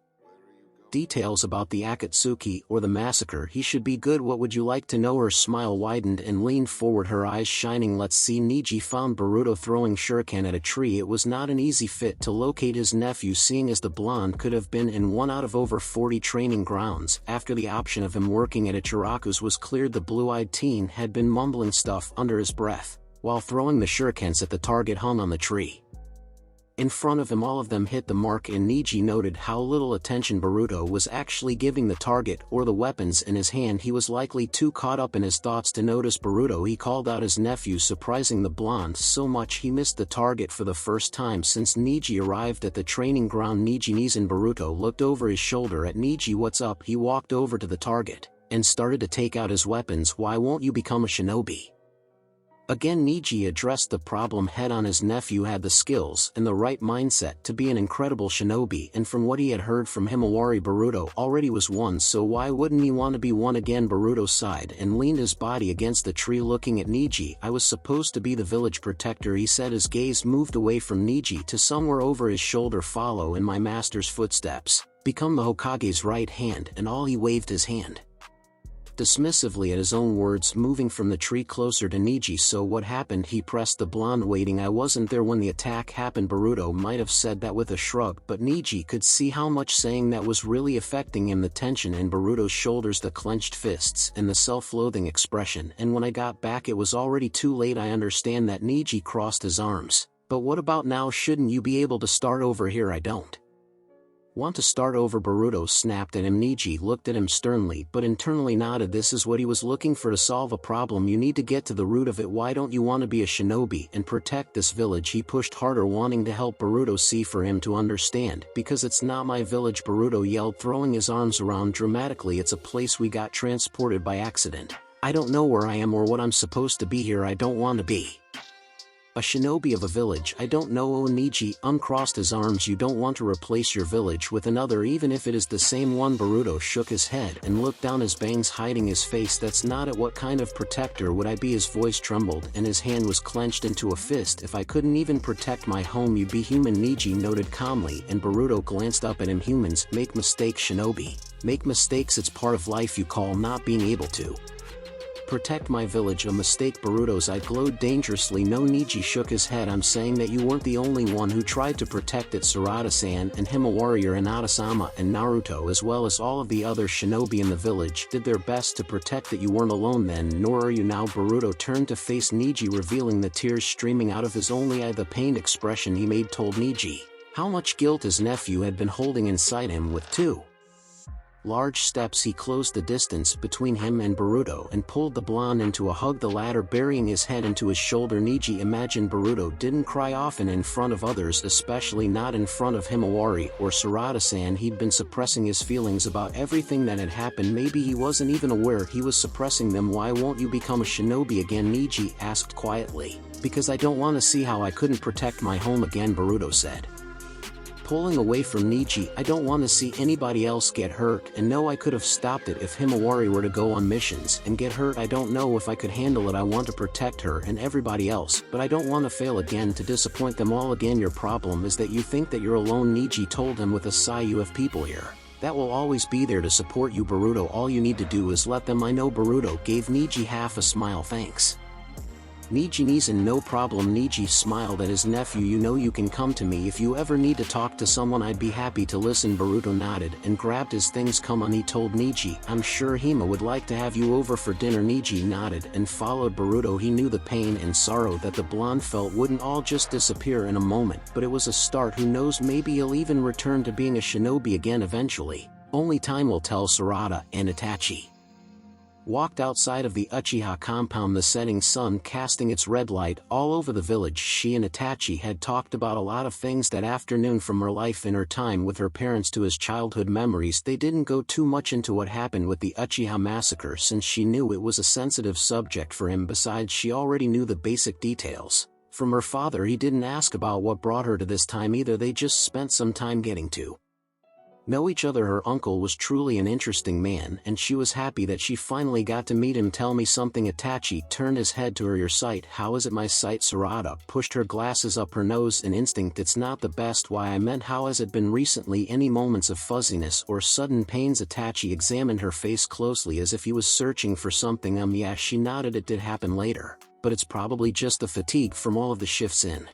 details about the Akatsuki or the massacre. He should be good. What would you like to know? Her smile widened and leaned forward, her eyes shining. Let's see. Neji found Boruto throwing shuriken at a tree. It was not an easy fit to locate his nephew, seeing as the blonde could have been in one out of over 40 training grounds. After the option of him working at Ichiraku's was cleared, the blue-eyed teen had been mumbling stuff under his breath while throwing the shurikens at the target hung on the tree in front of him. All of them hit the mark, and Neji noted how little attention Boruto was actually giving the target or the weapons in his hand. He was likely too caught up in his thoughts to notice Boruto. He called out his nephew, surprising the blonde so much he missed the target for the first time since Neji arrived at the training ground. Neji knees and Boruto looked over his shoulder at Neji. What's up? He walked over to the target and started to take out his weapons. Why won't you become a shinobi? Again, Neji addressed the problem head-on. His nephew had the skills and the right mindset to be an incredible shinobi, and from what he had heard from Himawari, Boruto already was one, so why wouldn't he want to be one again? Boruto sighed and leaned his body against the tree looking at Neji. I was supposed to be the village protector, he said. His gaze moved away from Neji to somewhere over his shoulder. Follow in my master's footsteps, become the Hokage's right hand, and all. He waved his hand dismissively at his own words, moving from the tree closer to Neji. So what happened? He pressed the blonde, waiting. I wasn't there when the attack happened. Boruto might have said that with a shrug, but Neji could see how much saying that was really affecting him. The tension in Boruto's shoulders, the clenched fists, and the self-loathing expression. And when I got back it was already too late. I understand that. Neji crossed his arms. But what about now? Shouldn't you be able to start over here? I don't Want to start over? Boruto snapped at him. Neji looked at him sternly but internally nodded. This is what he was looking for. To solve a problem you need to get to the root of it. Why don't you want to be a shinobi and protect this village? He pushed harder, wanting to help Boruto see for him to understand. Because it's not my village, Boruto yelled, throwing his arms around dramatically. It's a place we got transported by accident. I don't know where I am or what I'm supposed to be here. I don't want to be a shinobi of a village. I don't know. Oh, Neji uncrossed his arms. You don't want to replace your village with another, even if it is the same one. Boruto shook his head and looked down, his bangs hiding his face. That's not it. What kind of protector would I be? His voice trembled and his hand was clenched into a fist. If I couldn't even protect my home, you'd be human, Neji noted calmly, and Boruto glanced up at him. Humans make mistakes, shinobi make mistakes. It's part of life. You call not being able to protect my village a mistake? Boruto's eye glowed dangerously. No, Neji shook his head. I'm saying that you weren't the only one who tried to protect it. Sarada-san and Himawari and Adasama and Naruto, as well as all of the other shinobi in the village, did their best to protect it. You weren't alone then, nor are you now. Boruto turned to face Neji, revealing the tears streaming out of his only eye. The pained expression he made told Neji how much guilt his nephew had been holding inside him. With two large steps he closed the distance between him and Boruto and pulled the blonde into a hug, the latter burying his head into his shoulder. Neji imagined Boruto didn't cry often in front of others, especially not in front of Himawari or Sarada-san. He'd been suppressing his feelings about everything that had happened. Maybe he wasn't even aware he was suppressing them. Why won't you become a shinobi again? Neji asked quietly. Because I don't want to see how I couldn't protect my home again, Boruto said, pulling away from Neji. I don't want to see anybody else get hurt, and no, I could have stopped it if Himawari were to go on missions and get hurt. I don't know if I could handle it. I want to protect her and everybody else, but I don't want to fail again, to disappoint them all again. Your problem is that you think that you're alone, Neji told him with a sigh. You have people here that will always be there to support you, Boruto. All you need to do is let them. I know. Boruto gave Neji half a smile. Thanks, Neji. No problem. Neji smiled at his nephew. You know you can come to me if you ever need to talk to someone. I'd be happy to listen. Boruto nodded and grabbed his things. Come on, he told Neji. I'm sure Hima would like to have you over for dinner. Neji nodded and followed Boruto. He knew the pain and sorrow that the blonde felt wouldn't all just disappear in a moment, but it was a start. Who knows, maybe he'll even return to being a shinobi again eventually. Only time will tell. Sarada and Itachi walked outside of the Uchiha compound, the setting sun casting its red light all over the village. She and Itachi had talked about a lot of things that afternoon, from her life in her time with her parents to his childhood memories. They didn't go too much into what happened with the Uchiha massacre, since she knew it was a sensitive subject for him. Besides, she already knew the basic details from her father. He didn't ask about what brought her to this time either. They just spent some time getting to know each other. Her uncle was truly an interesting man, and she was happy that she finally got to meet him. Tell me something. Itachi turned his head to her. Your sight, how is it? My sight. Sarada pushed her glasses up her nose. An instinct. It's not the best. Why, I meant how has it been recently? Any moments of fuzziness or sudden pains? Itachi examined her face closely as if he was searching for something. Yeah, she nodded. It did happen later, but it's probably just the fatigue from all of the shifts in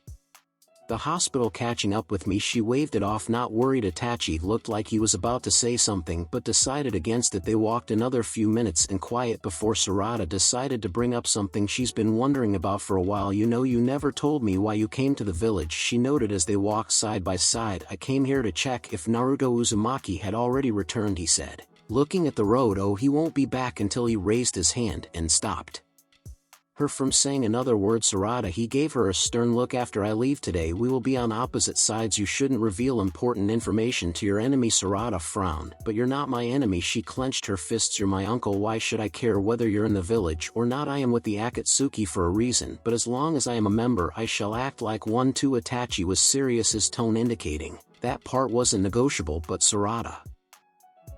the hospital catching up with me. She waved it off, not worried. Itachi looked like he was about to say something but decided against it. They walked another few minutes in quiet before Sarada decided to bring up something she's been wondering about for a while. You know, you never told me why you came to the village, she noted as they walked side by side. I came here to check if Naruto Uzumaki had already returned, he said, looking at the road. Oh, he won't be back until. He raised his hand and stopped her from saying another word. Sarada, he gave her a stern look. After I leave today we will be on opposite sides. You shouldn't reveal important information to your enemy. Sarada frowned. But you're not my enemy. She clenched her fists. You're my uncle. Why should I care whether you're in the village or not? I am with the Akatsuki for a reason, but as long as I am a member I shall act like one too. Itachi was serious, his tone indicating that part wasn't negotiable, but Sarada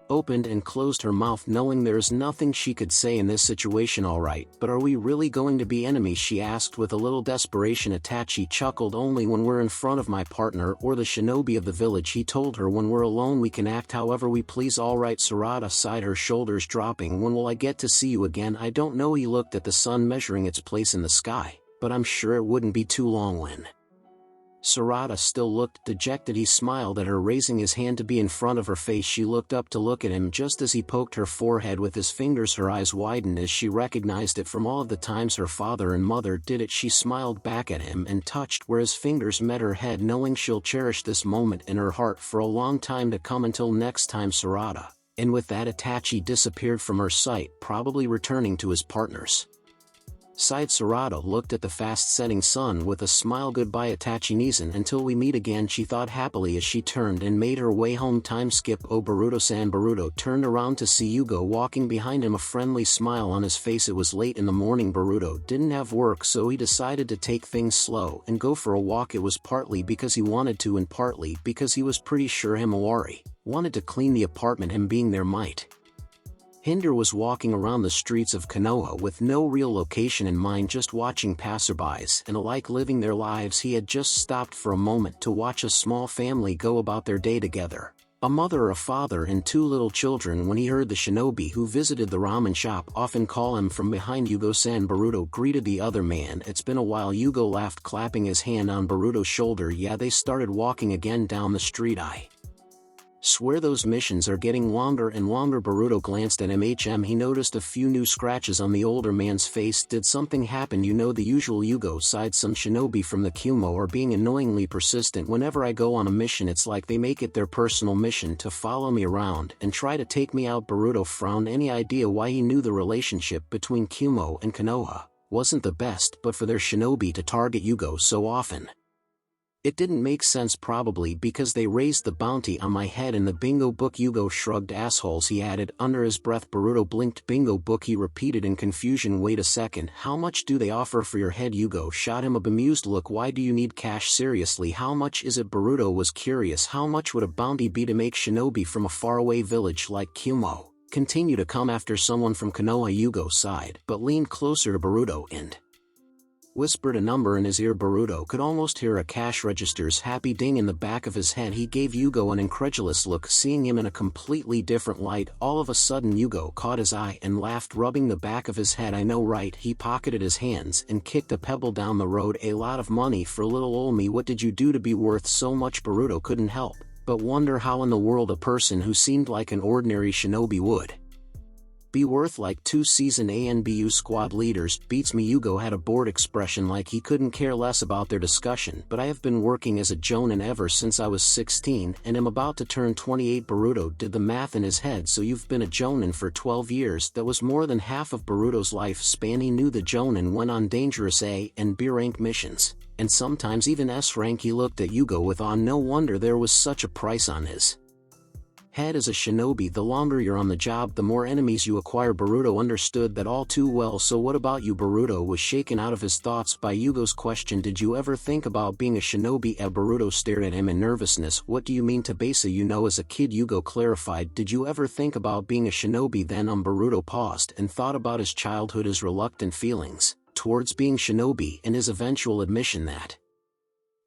opened and closed her mouth, knowing there is nothing she could say in this situation. All right, but are we really going to be enemies? She asked with a little desperation. Itachi chuckled. Only when we're in front of my partner or the shinobi of the village, he told her. When we're alone we can act however we please. All right. Sarada sighed, her shoulders dropping. When will I get to see you again? I don't know. He looked at the sun measuring its place in the sky, but I'm sure it wouldn't be too long. When Sarada still looked dejected. He smiled at her, raising his hand to be in front of her face. She looked up to look at him just as he poked her forehead with his fingers. Her eyes widened as she recognized it from all of the times her father and mother did it. She smiled back at him and touched where his fingers met her head, knowing she'll cherish this moment in her heart for a long time to come. Until next time, Sarada. And with that, Itachi disappeared from her sight, probably returning to his partners. Side. Sarada looked at the fast-setting sun with a smile. Goodbye, Itachi-san, until we meet again, she thought happily as she turned and made her way home. Time skip. Oh, Boruto-san. Boruto turned around to see Yugo walking behind him, a friendly smile on his face. It was late in the morning. Boruto didn't have work, so he decided to take things slow and go for a walk. It was partly because he wanted to and partly because he was pretty sure Himawari wanted to clean the apartment, him being there might hinder. Was walking around the streets of Konoha with no real location in mind, just watching passerbys and alike living their lives. He had just stopped for a moment to watch a small family go about their day together, a mother, a father, and two little children, when he heard the shinobi who visited the ramen shop often call him from behind. Yugo-san. Boruto greeted the other man. It's been a while. Yugo laughed, clapping his hand on Boruto's shoulder. Yeah, they started walking again down the street. I swear those missions are getting longer and longer. Boruto glanced at him. He noticed a few new scratches on the older man's face. Did something happen? You know, the usual. Yugo sighed. Some shinobi from the Kumo are being annoyingly persistent. Whenever I go on a mission, it's like they make it their personal mission to follow me around and try to take me out. Boruto frowned. Any idea why? He knew the relationship between Kumo and Konoha wasn't the best, but for their shinobi to target Yugo so often, it didn't make sense. Probably because they raised the bounty on my head in the bingo book. Yugo shrugged. Assholes, he added under his breath. Boruto blinked. Bingo book, he repeated in confusion. Wait a second, how much do they offer for your head? Yugo shot him a bemused look. Why do you need cash? Seriously, how much is it? Boruto was curious. How much would a bounty be to make shinobi from a faraway village like Kumo continue to come after someone from Konoha? Yugo sighed, but leaned closer to Boruto and whispered a number in his ear. Boruto could almost hear a cash register's happy ding in the back of his head. He gave Yugo an incredulous look, seeing him in a completely different light. All of a sudden Yugo caught his eye and laughed, rubbing the back of his head. I know, right? He pocketed his hands and kicked a pebble down the road. A lot of money for little old me. What did you do to be worth so much? Boruto couldn't help but wonder how in the world a person who seemed like an ordinary shinobi would be worth like 2 seasoned ANBU squad leaders. Beats me. Yugo had a bored expression, like he couldn't care less about their discussion. But I have been working as a jonin ever since I was 16 and am about to turn 28. Boruto did the math in his head. So you've been a jonin for 12 years. That was more than half of Boruto's life span. He knew the jonin went on dangerous A and B rank missions, and sometimes even S rank. He looked at Yugo with awe. No wonder there was such a price on his head as a shinobi. The longer you're on the job, the more enemies you acquire. Boruto understood that all too well. So what about you? Boruto was shaken out of his thoughts by Yugo's question. Did you ever think about being a shinobi? Boruto stared at him in nervousness. What do you mean, Tabesa? You know, as a kid. Yugo clarified. Did you ever think about being a shinobi then? Boruto paused and thought about his childhood, his reluctant feelings towards being shinobi, and his eventual admission that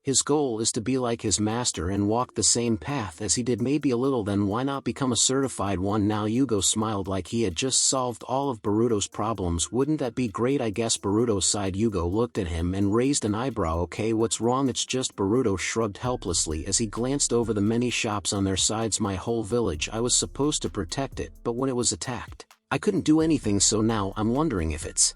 his goal is to be like his master and walk the same path as he did. Maybe a little. Then why not become a certified one now? Yugo smiled like he had just solved all of Boruto's problems. Wouldn't that be great? I guess. Boruto sighed. Yugo looked at him and raised an eyebrow. Okay, what's wrong? It's just. Boruto shrugged helplessly as he glanced over the many shops on their sides. My whole village. I was supposed to protect it, but when it was attacked, I couldn't do anything. So now I'm wondering if it's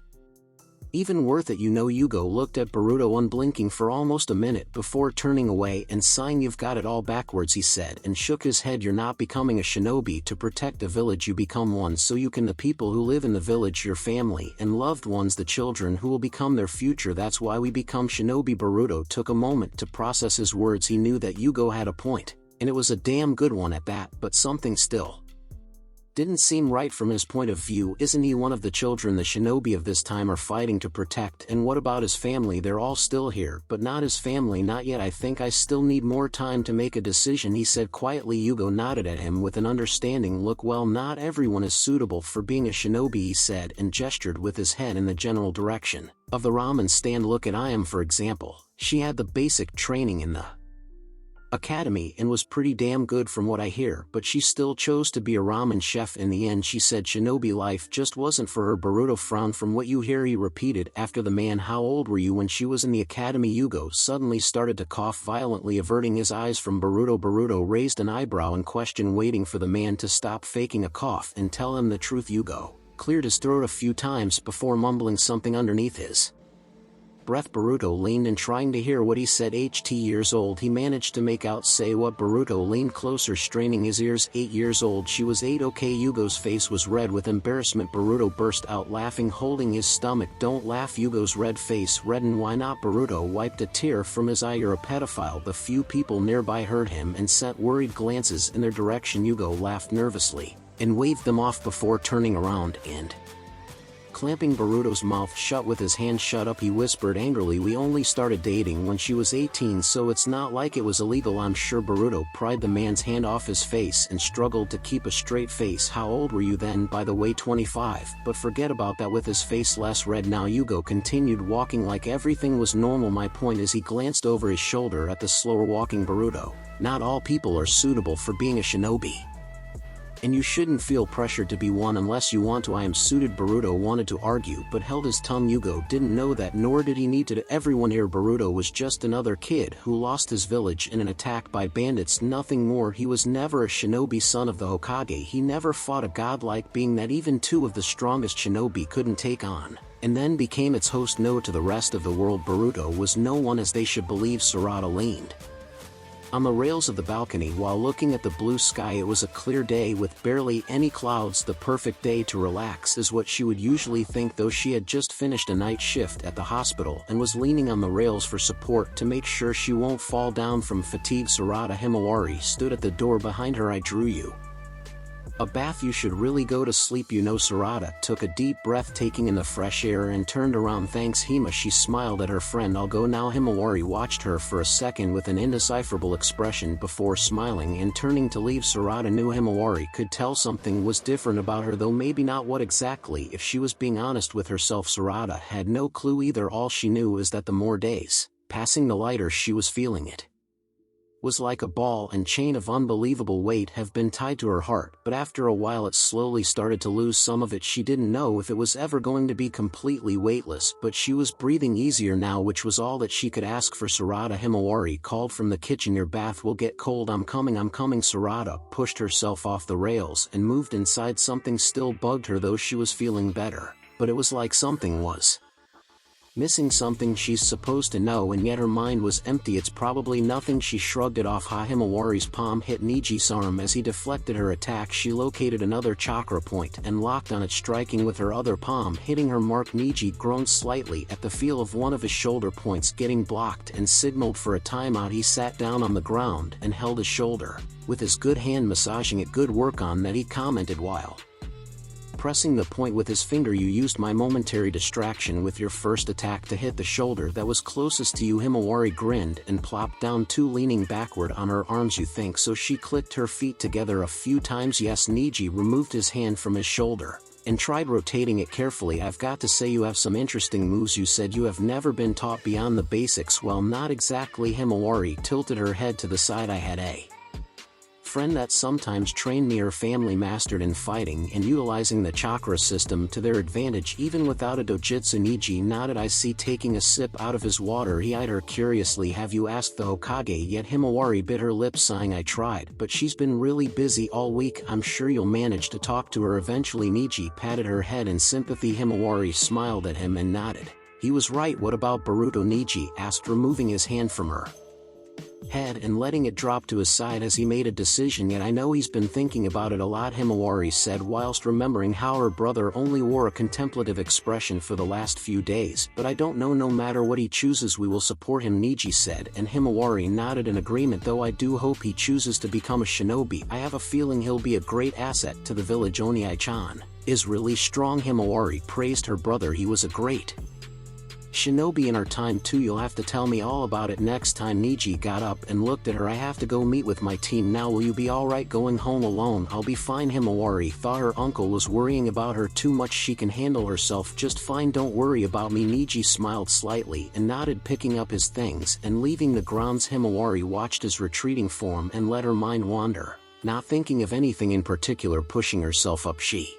even worth it. You know. Yugo looked at Boruto unblinking for almost a minute before turning away and sighing. You've got it all backwards, he said, and shook his head. You're not becoming a shinobi to protect a village. You become one so you can the people who live in the village, your family and loved ones, the children who will become their future. That's why we become shinobi. Boruto took a moment to process his words. He knew that Yugo had a point, and it was a damn good one at that, but something still didn't seem right from his point of view. Isn't he one of the children the shinobi of this time are fighting to protect? And what about his family? They're all still here, but not his family. Not yet. I think I still need more time to make a decision, he said quietly. Yugo nodded at him with an understanding look. Well, not everyone is suitable for being a shinobi, he said, and gestured with his head in the general direction of the ramen stand. Look at Ayam, for example. She had the basic training in the academy and was pretty damn good from what I hear, but she still chose to be a ramen chef in the end. She said shinobi life just wasn't for her. Boruto frowned. From what you hear, he repeated after the man. How old were you when she was in the academy? Yugo suddenly started to cough violently, averting his eyes from Boruto. Boruto raised an eyebrow in question, waiting for the man to stop faking a cough and tell him the truth. Yugo cleared his throat a few times before mumbling something underneath his breath. Boruto leaned in, trying to hear what he said. 8 years old, he managed to make out. Say what? Boruto leaned closer, straining his ears. 8 years old, she was 8. Okay. Yugo's face was red with embarrassment. Boruto burst out laughing, holding his stomach. Don't laugh. Yugo's red face reddened. Why not? Boruto wiped a tear from his eye. You're a pedophile. The few people nearby heard him and sent worried glances in their direction. Yugo laughed nervously and waved them off before turning around and clamping Boruto's mouth shut with his hand. Shut up, he whispered angrily. We only started dating when she was 18, so it's not like it was illegal, I'm sure. Boruto pried the man's hand off his face and struggled to keep a straight face. How old were you then? By the way, 25, but forget about that. With his face less red now, Yugo continued walking like everything was normal. My point is, he glanced over his shoulder at the slower walking Boruto. Not all people are suitable for being a shinobi, and you shouldn't feel pressured to be one unless you want to. I am suited. Boruto wanted to argue but held his tongue. Yugo didn't know that, nor did he need to. Everyone here, Boruto was just another kid who lost his village in an attack by bandits, nothing more. He was never a shinobi, son of the Hokage. He never fought a godlike being that even two of the strongest shinobi couldn't take on, and then became its host. No, to the rest of the world, Boruto was no one, as they should believe. Sarada leaned on the rails of the balcony while looking at the blue sky. It was a clear day with barely any clouds. The perfect day to relax is what she would usually think, though she had just finished a night shift at the hospital and was leaning on the rails for support to make sure she won't fall down from fatigue. Sarada Himawari stood at the door behind her. I drew you a bath. You should really go to sleep, you know. Sarada took a deep breath, taking in the fresh air, and turned around. Thanks, Hima. She smiled at her friend. I'll go now. Himawari watched her for a second with an indecipherable expression before smiling and turning to leave. Sarada knew Himawari could tell something was different about her, though maybe not what exactly. If she was being honest with herself, Sarada had no clue either. All she knew is that the more days passing, the lighter she was feeling. It was like a ball and chain of unbelievable weight have been tied to her heart, but after a while it slowly started to lose some of it. She didn't know if it was ever going to be completely weightless, but she was breathing easier now, which was all that she could ask for. Sarada Himawari called from the kitchen, your bath will get cold. I'm coming. Sarada pushed herself off the rails and moved inside. Something still bugged her, though she was feeling better, but it was like something was missing, something she's supposed to know, and yet her mind was empty. It's probably nothing. She shrugged it off. Himawari's palm hit Niji's arm as he deflected her attack. She located another chakra point and locked on it, striking with her other palm, hitting her mark. Niji groaned slightly at the feel of one of his shoulder points getting blocked and signaled for a timeout. He sat down on the ground and held his shoulder with his good hand, massaging it. Good work on that, he commented while pressing the point with his finger. You used my momentary distraction with your first attack to hit the shoulder that was closest to you. Himawari grinned and plopped down too, leaning backward on her arms. You think so? She clicked her feet together a few times. Yes. Niji removed his hand from his shoulder and tried rotating it carefully. I've got to say, you have some interesting moves. You said you have never been taught beyond the basics. Well, not exactly. Himawari tilted her head to the side. I had a friend that sometimes trained me. Her family mastered in fighting and utilizing the chakra system to their advantage, even without a dojutsu. Niji nodded. I see. Taking a sip out of his water, he eyed her curiously. Have you asked the Hokage yet? Himawari bit her lip, sighing. I tried, but she's been really busy all week. I'm sure you'll manage to talk to her eventually. Niji patted her head in sympathy. Himawari smiled at him and nodded. He was right. What about Boruto? Niji asked, removing his hand from her head and letting it drop to his side as he made a decision. Yet I know he's been thinking about it a lot, Himawari said, whilst remembering how her brother only wore a contemplative expression for the last few days. But I don't know. No matter what he chooses, we will support him, Niji said, and Himawari nodded in agreement. Though I do hope he chooses to become a shinobi. I have a feeling he'll be a great asset to the village. Oniai-chan is really strong. Himawari praised her brother. He was a great Shinobi in our time too, you'll have to tell me all about it next time. Niji got up and looked at her. I have to go meet with my team now. Will you be alright going home alone? I'll be fine. Himawari thought her uncle was worrying about her too much. She can handle herself just fine, don't worry about me. Niji smiled slightly and nodded, picking up his things and leaving the grounds. Himawari watched his retreating form and let her mind wander, not thinking of anything in particular. Pushing herself up, she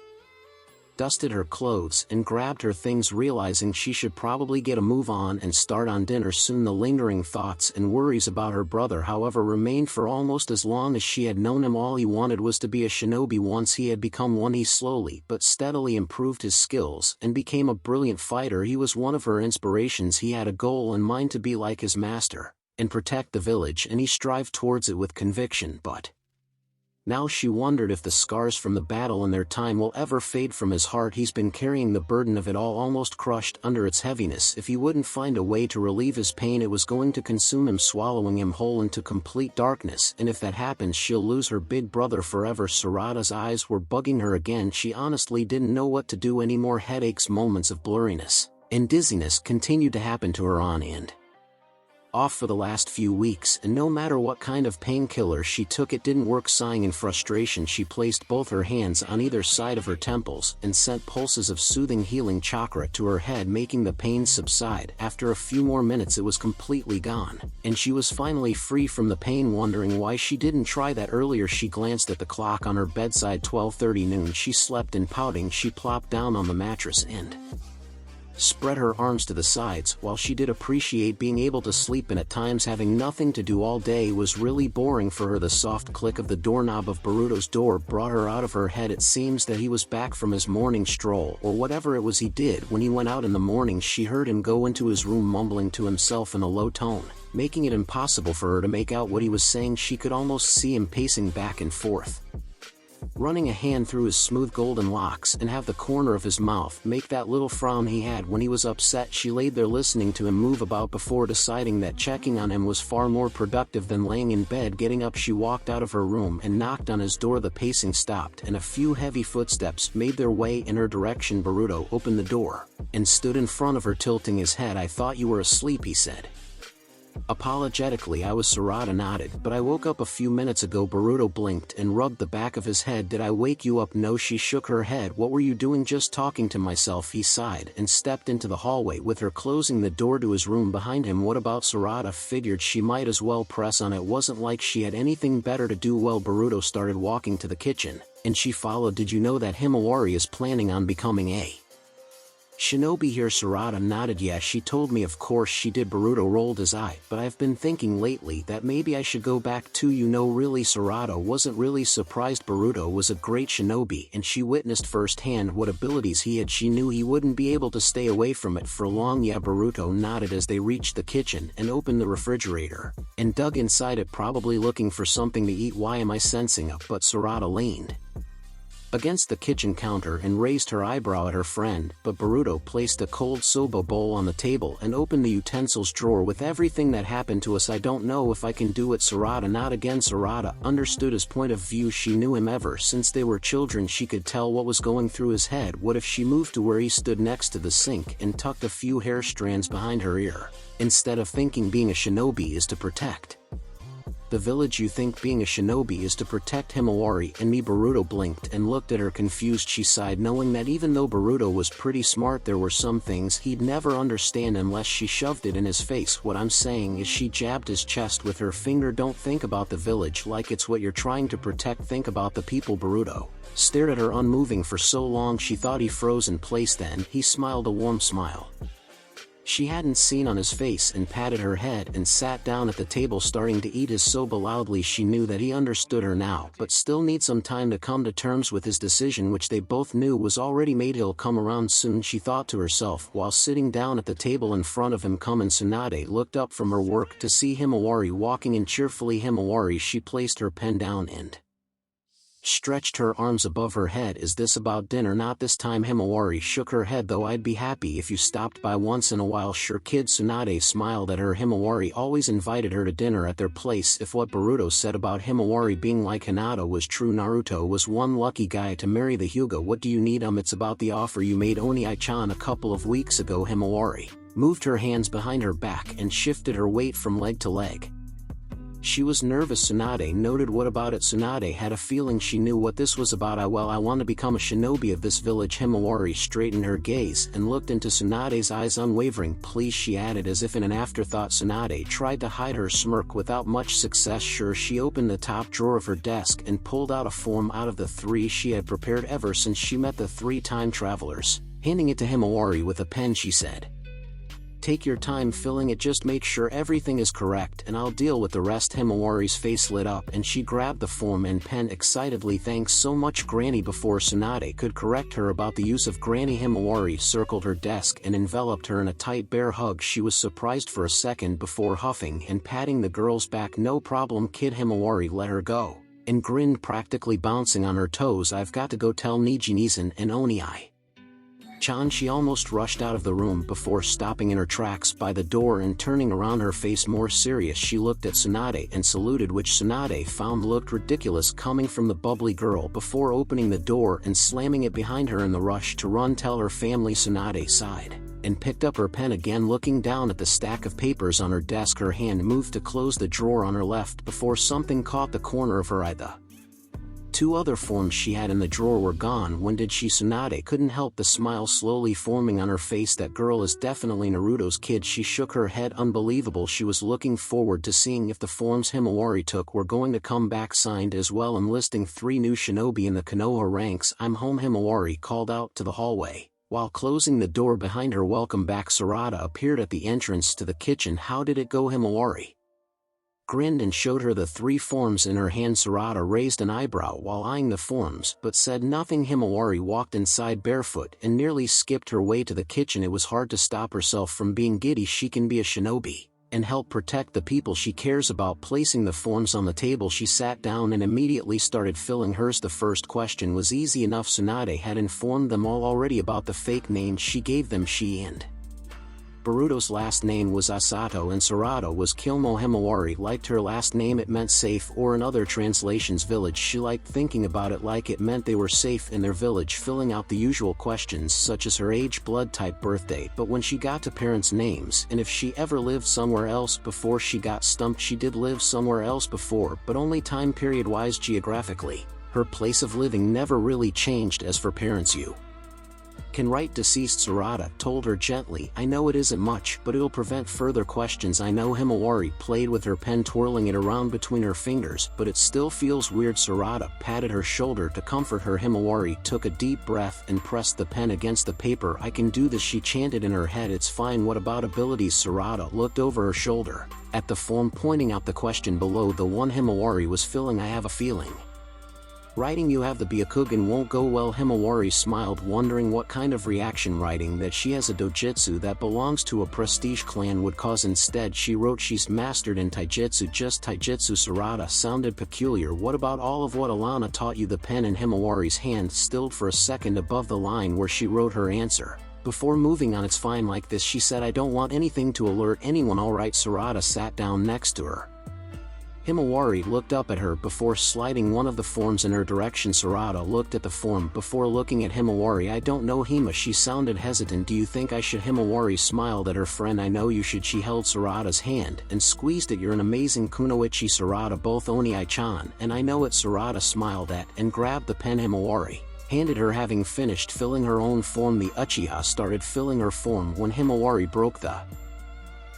dusted her clothes and grabbed her things, realizing she should probably get a move on and start on dinner soon. The lingering thoughts and worries about her brother, however, remained for almost as long as she had known him. All he wanted was to be a shinobi. Once he had become one, he slowly but steadily improved his skills and became a brilliant fighter. He was one of her inspirations. He had a goal in mind, to be like his master and protect the village, and he strived towards it with conviction. But now she wondered if the scars from the battle in their time will ever fade from his heart. He's been carrying the burden of it all, almost crushed under its heaviness. If he wouldn't find a way to relieve his pain, it was going to consume him, swallowing him whole into complete darkness. And if that happens, she'll lose her big brother forever. Sarada's eyes were bugging her again. She honestly didn't know what to do anymore. Headaches, moments of blurriness, and dizziness continued to happen to her on and off for the last few weeks, and no matter what kind of painkiller she took, it didn't work. Sighing in frustration, she placed both her hands on either side of her temples and sent pulses of soothing, healing chakra to her head, making the pain subside. After a few more minutes, it was completely gone, and she was finally free from the pain. Wondering why she didn't try that earlier, she glanced at the clock on her bedside. 12:30 noon. She slept, and pouting, she plopped down on the mattress and spread her arms to the sides. While she did appreciate being able to sleep, and at times having nothing to do all day was really boring for her, the soft click of the doorknob of Boruto's door brought her out of her head. It seems that he was back from his morning stroll, or whatever it was he did when he went out in the morning. She heard him go into his room, mumbling to himself in a low tone, making it impossible for her to make out what he was saying. She could almost see him pacing back and forth, running a hand through his smooth golden locks, and have the corner of his mouth make that little frown he had when he was upset. She laid there listening to him move about before deciding that checking on him was far more productive than laying in bed. Getting up, she walked out of her room and knocked on his door. The pacing stopped, and a few heavy footsteps made their way in her direction. Boruto opened the door and stood in front of her, tilting his head. "I thought you were asleep," he said apologetically. "I was." Sarada nodded. "But I woke up a few minutes ago." Boruto blinked and rubbed the back of his head. "Did I wake you up?" "No." She shook her head. "What were you doing?" "Just talking to myself." He sighed and stepped into the hallway with her, closing the door to his room behind him. "What about?" Sarada figured she might as well press on. It wasn't like she had anything better to do. "Well," Boruto started walking to the kitchen, and she followed. "Did you know that Himawari is planning on becoming a shinobi here?" Sarada nodded. "Yeah, she told me." "Of course she did." Boruto rolled his eye. "But I've been thinking lately that maybe I should go back too." "You know, really?" Sarada wasn't really surprised. Boruto was a great shinobi, and she witnessed firsthand what abilities he had. She knew he wouldn't be able to stay away from it for long. "Yeah." Boruto nodded as they reached the kitchen and opened the refrigerator and dug inside it, probably looking for something to eat. "Why am I sensing a but?" Sarada leaned against the kitchen counter and raised her eyebrow at her friend, but Boruto placed a cold soba bowl on the table and opened the utensils drawer. "With everything that happened to us, I don't know if I can do it." Sarada nodded again. Sarada understood his point of view. She knew him ever since they were children. She could tell what was going through his head. What if she moved to where he stood next to the sink and tucked a few hair strands behind her ear, instead of thinking being a shinobi is to protect the village? "You think being a shinobi is to protect Himawari and me?" Boruto blinked and looked at her confused. She sighed, knowing that even though Boruto was pretty smart, there were some things he'd never understand unless she shoved it in his face. "What I'm saying is," she jabbed his chest with her finger, "don't think about the village like it's what you're trying to protect. Think about the people." Boruto stared at her, unmoving for so long she thought he froze in place. Then he smiled a warm smile she hadn't seen on his face and patted her head and sat down at the table, starting to eat his soba loudly. She knew that he understood her now, but still need some time to come to terms with his decision, which they both knew was already made. "He'll come around soon," she thought to herself while sitting down at the table in front of him. "Come." And Tsunade looked up from her work to see Himawari walking in cheerfully. "Himawari." She placed her pen down and stretched her arms above her head. "Is this about dinner?" "Not this time." Himawari shook her head. "Though I'd be happy if you stopped by once in a while." "Sure, kid." Tsunade smiled at her. Himawari always invited her to dinner at their place. If what Boruto said about Himawari being like Hinata was true, Naruto was one lucky guy to marry the Hyuga. "What do you need?" It's about the offer you made Oni-chan a couple of weeks ago." Himawari moved her hands behind her back and shifted her weight from leg to leg. She was nervous. Tsunade noted. What about it? Tsunade had a feeling she knew what this was about. I want to become a shinobi of this village. Himawari straightened her gaze and looked into Tsunade's eyes. Unwavering please, she added as if in an afterthought. Tsunade tried to hide her smirk without much success. Sure. She opened the top drawer of her desk and pulled out a form out of the 3 she had prepared ever since she met the 3 time travelers. Handing it to Himawari with a pen, she said, "Take your time filling it, just make sure everything is correct and I'll deal with the rest." Himawari's face lit up and she grabbed the form and pen excitedly. "Thanks so much, Granny." Before Tsunade could correct her about the use of Granny, Himawari circled her desk and enveloped her in a tight bear hug. She was surprised for a second before huffing and patting the girl's back. "No problem, kid." Himawari let her go and grinned, practically bouncing on her toes. "I've got to go tell Niji-Nisan and Oni-chan." She almost rushed out of the room before stopping in her tracks by the door and turning around, her face more serious. She looked at Tsunade and saluted, which Tsunade found looked ridiculous coming from the bubbly girl, before opening the door and slamming it behind her in the rush to run tell her family. Tsunade sighed and picked up her pen again, looking down at the stack of papers on her desk. Her hand moved to close the drawer on her left before something caught the corner of her eye. The 2 other forms she had in the drawer were gone. When did she? Tsunade couldn't help the smile slowly forming on her face. That girl is definitely Naruto's kid. She shook her head. Unbelievable. She was looking forward to seeing if the forms Himawari took were going to come back signed as well. Enlisting 3 new shinobi in the Konoha ranks. "I'm home," Himawari called out to the hallway, while closing the door behind her. "Welcome back." Sarada appeared at the entrance to the kitchen. "How did it go?" Himawari grinned and showed her the 3 forms in her hand. Sarada raised an eyebrow while eyeing the forms, but said nothing. Himawari walked inside barefoot and nearly skipped her way to the kitchen. It was hard to stop herself from being giddy. She can be a shinobi and help protect the people she cares about. Placing the forms on the table, she sat down and immediately started filling hers. The first question was easy enough. Tsunade had informed them all already about the fake names she gave them. She and Boruto's last name was Asato and Sarada was Kilmo. Himawari liked her last name. It meant safe, or in other translations village. She liked thinking about it like it meant they were safe in their village, filling out the usual questions such as her age, blood type, birthday. But when she got to parents' names and if she ever lived somewhere else before, she got stumped. She did live somewhere else before, but only time period wise. Geographically, her place of living never really changed. As for parents, you can write deceased. Sarada told her gently. "I know it isn't much, but it'll prevent further questions." "I know." Himawari played with her pen, twirling it around between her fingers. "But it still feels weird." Sarada patted her shoulder to comfort her. Himawari took a deep breath and pressed the pen against the paper. "I can do this," she chanted in her head. "It's fine." "What about abilities?" Sarada looked over her shoulder at the form, pointing out the question below the one Himawari was filling. "I have a feeling writing you have the Byakugan won't go well." Himawari smiled, wondering what kind of reaction writing that she has a dojutsu that belongs to a prestige clan would cause. Instead, she wrote she's mastered in taijutsu. "Just taijutsu." Sarada sounded peculiar. "What about all of what Alana taught you?" The pen in Himawari's hand stilled for a second above the line where she wrote her answer. Before moving on, "It's fine like this," she said. "I don't want anything to alert anyone." "All right." Sarada sat down next to her. Himawari looked up at her before sliding one of the forms in her direction. Sarada looked at the form before looking at Himawari. "I don't know, Hima." She sounded hesitant. "Do you think I should?" Himawari smiled at her friend. "I know you should." She held Sarada's hand and squeezed it. "You're an amazing kunoichi." Sarada, "Both Oni-chan and I know it." Sarada smiled at and grabbed the pen Himawari handed her. Having finished filling her own form, the Uchiha started filling her form when Himawari broke the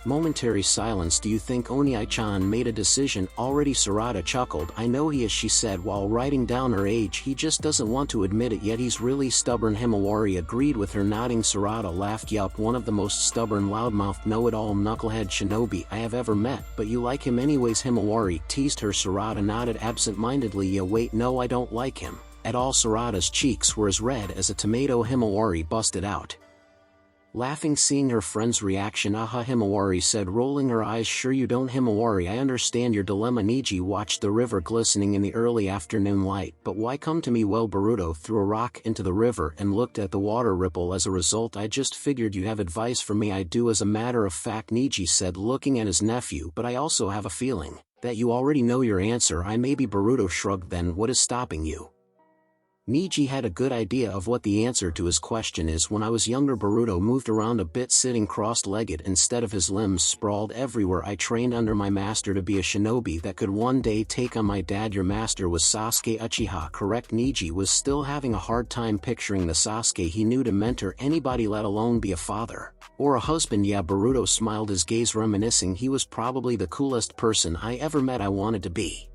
momentary silence. "Do you think Oni-chan made a decision already?" Sarada chuckled. "I know he is," she said while writing down her age. "He just doesn't want to admit it yet. He's really stubborn." Himawari agreed with her, nodding. Sarada laughed. "Yup, one of the most stubborn, loudmouthed, know-it-all, knucklehead shinobi I have ever met. But you like him anyways?" Himawari teased her. Sarada nodded absent-mindedly. "Yeah, wait, no, I don't like him at all." Sarada's cheeks were as red as a tomato. Himawari busted out laughing, seeing her friend's reaction. "Aha," Himawari said, rolling her eyes. "Sure you don't." "Himawari, I understand your dilemma." Niji watched the river glistening in the early afternoon light. "But why come to me?" "Well, Boruto threw a rock into the river and looked at the water ripple. As a result, I just figured you have advice for me." "I do, as a matter of fact," Niji said, looking at his nephew. "But I also have a feeling that you already know your answer." "I maybe." Boruto shrugged. "Then what is stopping you?" Niji had a good idea of what the answer to his question is. When I was younger, Boruto moved around a bit, sitting cross-legged instead of his limbs sprawled everywhere. I trained under my master to be a shinobi that could one day take on my dad. Your master was Sasuke Uchiha, correct? Niji was still having a hard time picturing the Sasuke he knew to mentor anybody, let alone be a father or a husband. Yeah, Boruto smiled, his gaze reminiscing. He was probably the coolest person I ever met. I wanted to be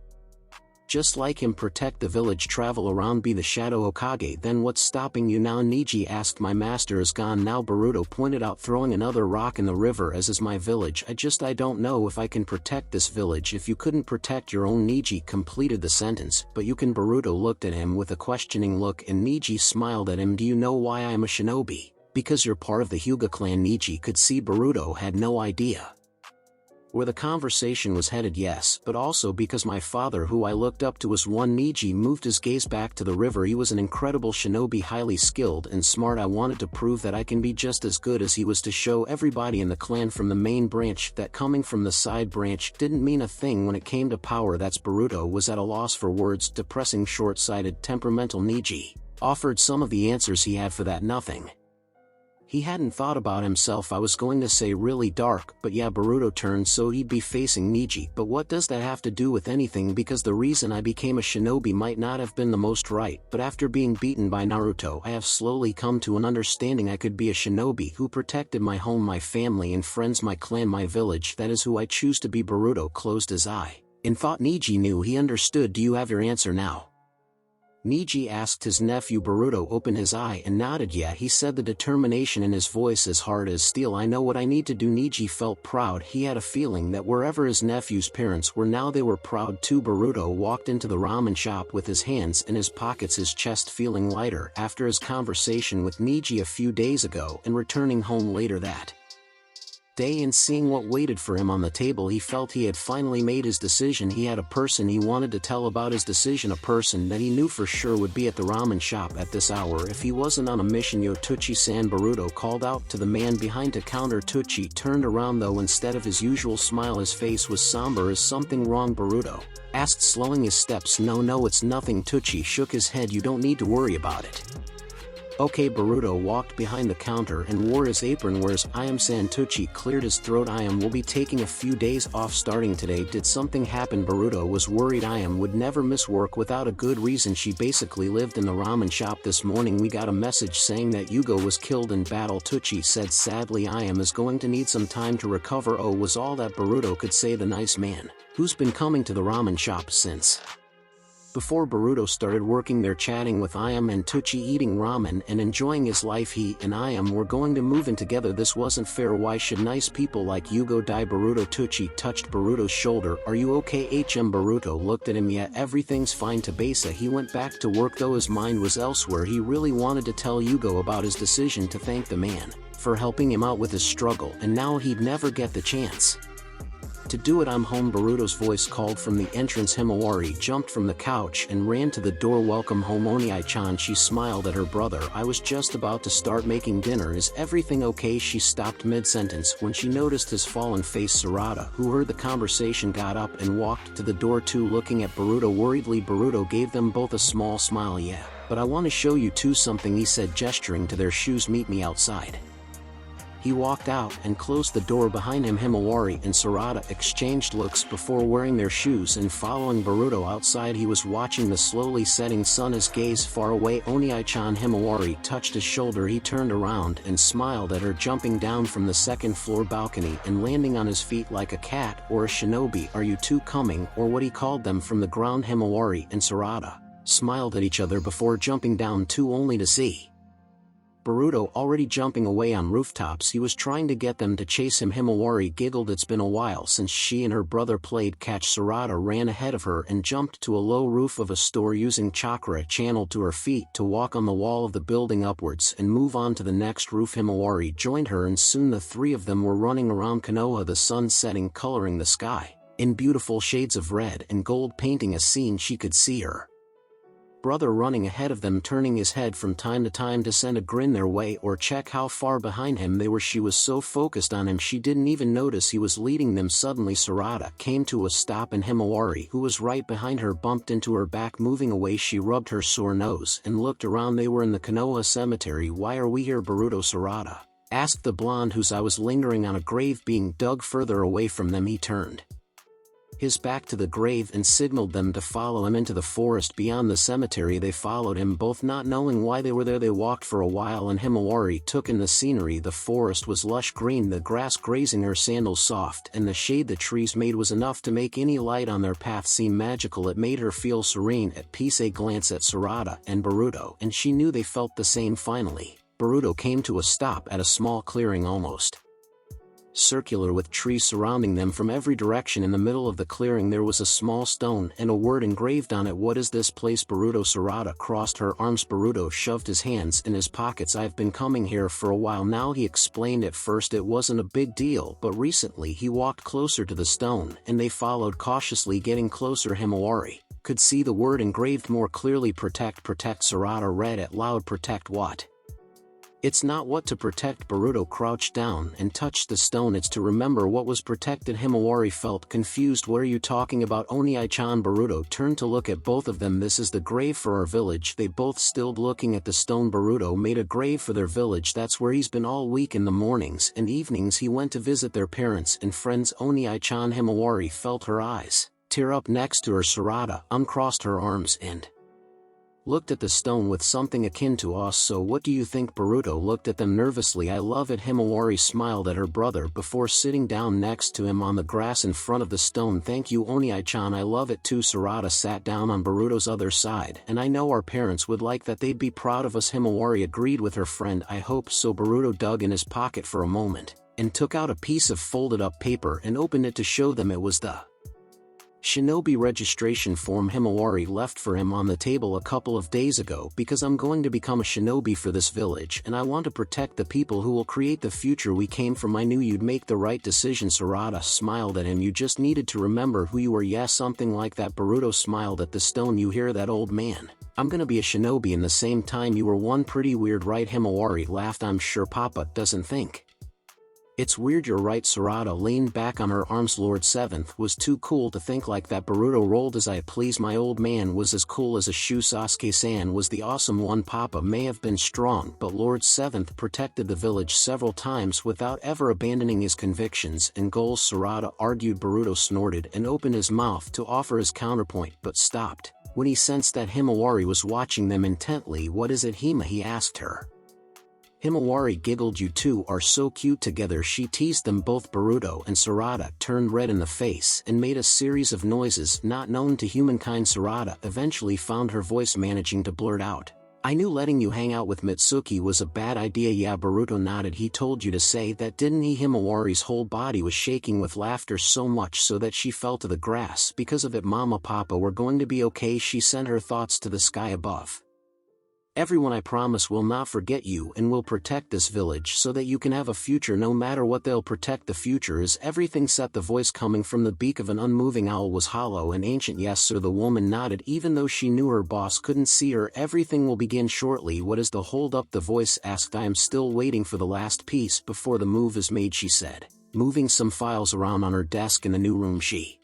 just like him, protect the village, travel around, be the Shadow Hokage. Then what's stopping you now? Niji asked. My master is gone now, Boruto pointed out, throwing another rock in the river. As is my village. I don't know if I can protect this village. If you couldn't protect your own, Niji completed the sentence. But you can. Boruto looked at him with a questioning look and Niji smiled at him. Do you know why I am a shinobi? Because you're part of the Hyuga clan. Niji could see Boruto had no idea where the conversation was headed. Yes, but also because my father, who I looked up to, was one. Niji moved his gaze back to the river. He was an incredible shinobi, highly skilled and smart. I wanted to prove that I can be just as good as he was, to show everybody in the clan from the main branch that coming from the side branch didn't mean a thing when it came to power. That's Boruto was at a loss for words. Depressing, short-sighted, temperamental. Niji offered some of the answers he had for that. Nothing he hadn't thought about himself. I was going to say really dark, but yeah. Boruto turned so he'd be facing Niji. But what does that have to do with anything? Because the reason I became a shinobi might not have been the most right, but after being beaten by Naruto, I have slowly come to an understanding. I could be a shinobi who protected my home, my family and friends, my clan, my village. That is who I choose to be. Boruto closed his eye in thought. Niji knew he understood. Do you have your answer now? Niji asked his nephew. Boruto opened his eye and nodded. Yeah, he said, the determination in his voice as hard as steel. I know what I need to do. Niji felt proud. He had a feeling that wherever his nephew's parents were now, they were proud too. Boruto walked into the ramen shop with his hands in his pockets, his chest feeling lighter after his conversation with Niji a few days ago, and returning home later that day and seeing what waited for him on the table, he felt he had finally made his decision. He had a person he wanted to tell about his decision, a person that he knew for sure would be at the ramen shop at this hour if he wasn't on a mission. Yo, Tucci-san, Boruto called out to the man behind the counter. Tucci turned around though. Instead of his usual smile, his face was somber. Is something wrong? Boruto asked, slowing his steps. No, it's nothing. Tucci shook his head. You don't need to worry about it. Okay. Boruto walked behind the counter and wore his apron. Where's Ayam-san? Tucci cleared his throat. Ayam will be taking a few days off starting today. Did something happen? Boruto was worried. Ayam would never miss work without a good reason. She basically lived in the ramen shop. This morning we got a message saying that Yugo was killed in battle, Tucci said sadly. Ayam is going to need some time to recover. Oh, was all that Boruto could say. The nice man who's been coming to the ramen shop since before Boruto started working there, chatting with Ayam and Tucci, eating ramen and enjoying his life. He and Ayam were going to move in together. This wasn't fair. Why should nice people like Yugo die? Boruto. Tucci touched Boruto's shoulder. Are you okay? Boruto looked at him. Yeah, everything's fine. Tabasa. He went back to work though his mind was elsewhere. He really wanted to tell Yugo about his decision to thank the man for helping him out with his struggle, and now he'd never get the chance to do it. I'm home, Boruto's voice called from the entrance. Himawari jumped from the couch and ran to the door. Welcome home, Oni-chan. She smiled at her brother. I was just about to start making dinner. Is everything okay? She stopped mid-sentence when she noticed his fallen face. Sarada, who heard the conversation, got up and walked to the door too, looking at Boruto worriedly. Boruto gave them both a small smile. Yeah, but I want to show you two something, he said, gesturing to their shoes. Meet me outside. He walked out and closed the door behind him. Himawari and Sarada exchanged looks before wearing their shoes and following Boruto outside. He was watching the slowly setting sun, his gaze far away. Oni-chan. Himawari touched his shoulder. He turned around and smiled at her, jumping down from the second floor balcony and landing on his feet like a cat or a shinobi. Are you two coming? Or what he called them from the ground. Himawari and Sarada smiled at each other before jumping down too, only to see Boruto already jumping away on rooftops. He was trying to get them to chase him. Himawari giggled. It's been a while since she and her brother played catch. Sarada ran ahead of her and jumped to a low roof of a store, using chakra channeled to her feet to walk on the wall of the building upwards and move on to the next roof. Himawari joined her and soon the three of them were running around Konoha, the sun setting, coloring the sky in beautiful shades of red and gold, painting a scene she could see her brother running ahead of them, turning his head from time to time to send a grin their way or check how far behind him they were. She was so focused on him she didn't even notice he was leading them. Suddenly Sarada came to a stop and Himawari, who was right behind her, bumped into her back. Moving away, she rubbed her sore nose and looked around. They were in the Konoha cemetery. "Why are we here, Boruto?" Sarada asked the blonde, whose eye was lingering on a grave being dug further away from them. He turned his back to the grave and signaled them to follow him into the forest beyond the cemetery. They followed him, both not knowing why they were there. They walked for a while and Himawari took in the scenery. The forest was lush green, the grass grazing her sandals soft, and the shade the trees made was enough to make any light on their path seem magical. It made her feel serene, at peace. A glance at Sarada and Boruto and she knew they felt the same. Finally, Boruto came to a stop at a small clearing, almost circular, with trees surrounding them from every direction. In the middle of the clearing there was a small stone and a word engraved on it. "What is this place, Boruto?" Sarada crossed her arms. Boruto shoved his hands in his pockets. "I've been coming here for a while now," he explained. At first it wasn't a big deal, but recently he walked closer to the stone and they followed cautiously. Getting closer, Himawari could see the word engraved more clearly. "Protect, protect." Sarada read it loud. "Protect what?" "It's not what to protect." Boruto crouched down and touched the stone. "It's to remember what was protected." Himawari felt confused. "What are you talking about, Oni-chan?" Boruto turned to look at both of them. "This is the grave for our village." They both stood looking at the stone. Boruto made a grave for their village. That's where he's been all week. In the mornings and evenings he went to visit their parents and friends. Oni-chan. Himawari felt her eyes tear up. Next to her, Sarada uncrossed her arms and looked at the stone with something akin to awe. "So what do you think?" Boruto looked at them nervously. "I love it." Himawari smiled at her brother before sitting down next to him on the grass in front of the stone. "Thank you, Oni-chan. I love it too." Sarada sat down on Boruto's other side. "And I know our parents would like that. They'd be proud of us." Himawari agreed with her friend. "I hope so." Boruto dug in his pocket for a moment and took out a piece of folded up paper and opened it to show them. It was the shinobi registration form Himawari left for him on the table a couple of days ago. "Because I'm going to become a shinobi for this village and I want to protect the people who will create the future we came from. I knew you'd make the right decision." Sarada smiled at him. "You just needed to remember who you were." "Yes, something like that." Boruto smiled at the stone. "You hear that, old man? I'm gonna be a shinobi in the same time you were one. Pretty weird, right?" Himawari laughed. "I'm sure Papa doesn't think it's weird." "You're right." Sarada leaned back on her arms. "Lord Seventh was too cool to think like that." Boruto rolled his eye. "Please, my old man was as cool as a shoe." "Sasuke-san was the awesome one. Papa may have been strong, but Lord Seventh protected the village several times without ever abandoning his convictions and goals." Sarada argued. Boruto snorted and opened his mouth to offer his counterpoint, but stopped when he sensed that Himawari was watching them intently. "What is it, Hima?" he asked her. Himawari giggled. "You two are so cute together," she teased them both. Boruto and Sarada turned red in the face and made a series of noises not known to humankind. Sarada eventually found her voice managing to blurt out, "I knew letting you hang out with Mitsuki was a bad idea." "Yeah." Boruto nodded. "He told you to say that, didn't he?" Himawari's whole body was shaking with laughter, so much so that she fell to the grass because of it. "Mama, Papa, we're going to be okay." She sent her thoughts to the sky above. "Everyone, I promise will not forget you and will protect this village so that you can have a future no matter what. They'll protect the future. Is everything set?" The voice coming from the beak of an unmoving owl was hollow and ancient. "Yes, sir." The woman nodded even though she knew her boss couldn't see her. "Everything will begin shortly." "What is the hold up?" the voice asked. "I am still waiting for the last piece before the move is made," she said, moving some files around on her desk in the new room she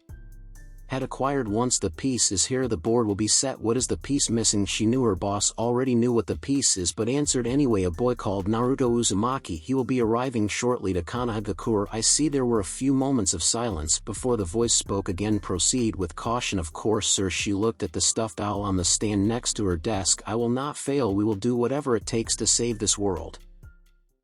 had acquired. "Once the piece is here, the board will be set." "What is the piece missing?" She knew her boss already knew what the piece is but answered anyway. "A boy called Naruto Uzumaki. He will be arriving shortly to Konohagakure." "I see." There were a few moments of silence before the voice spoke again. "Proceed with caution." "Of course, sir." She looked at the stuffed owl on the stand next to her desk. "I will not fail. We will do whatever it takes to save this world."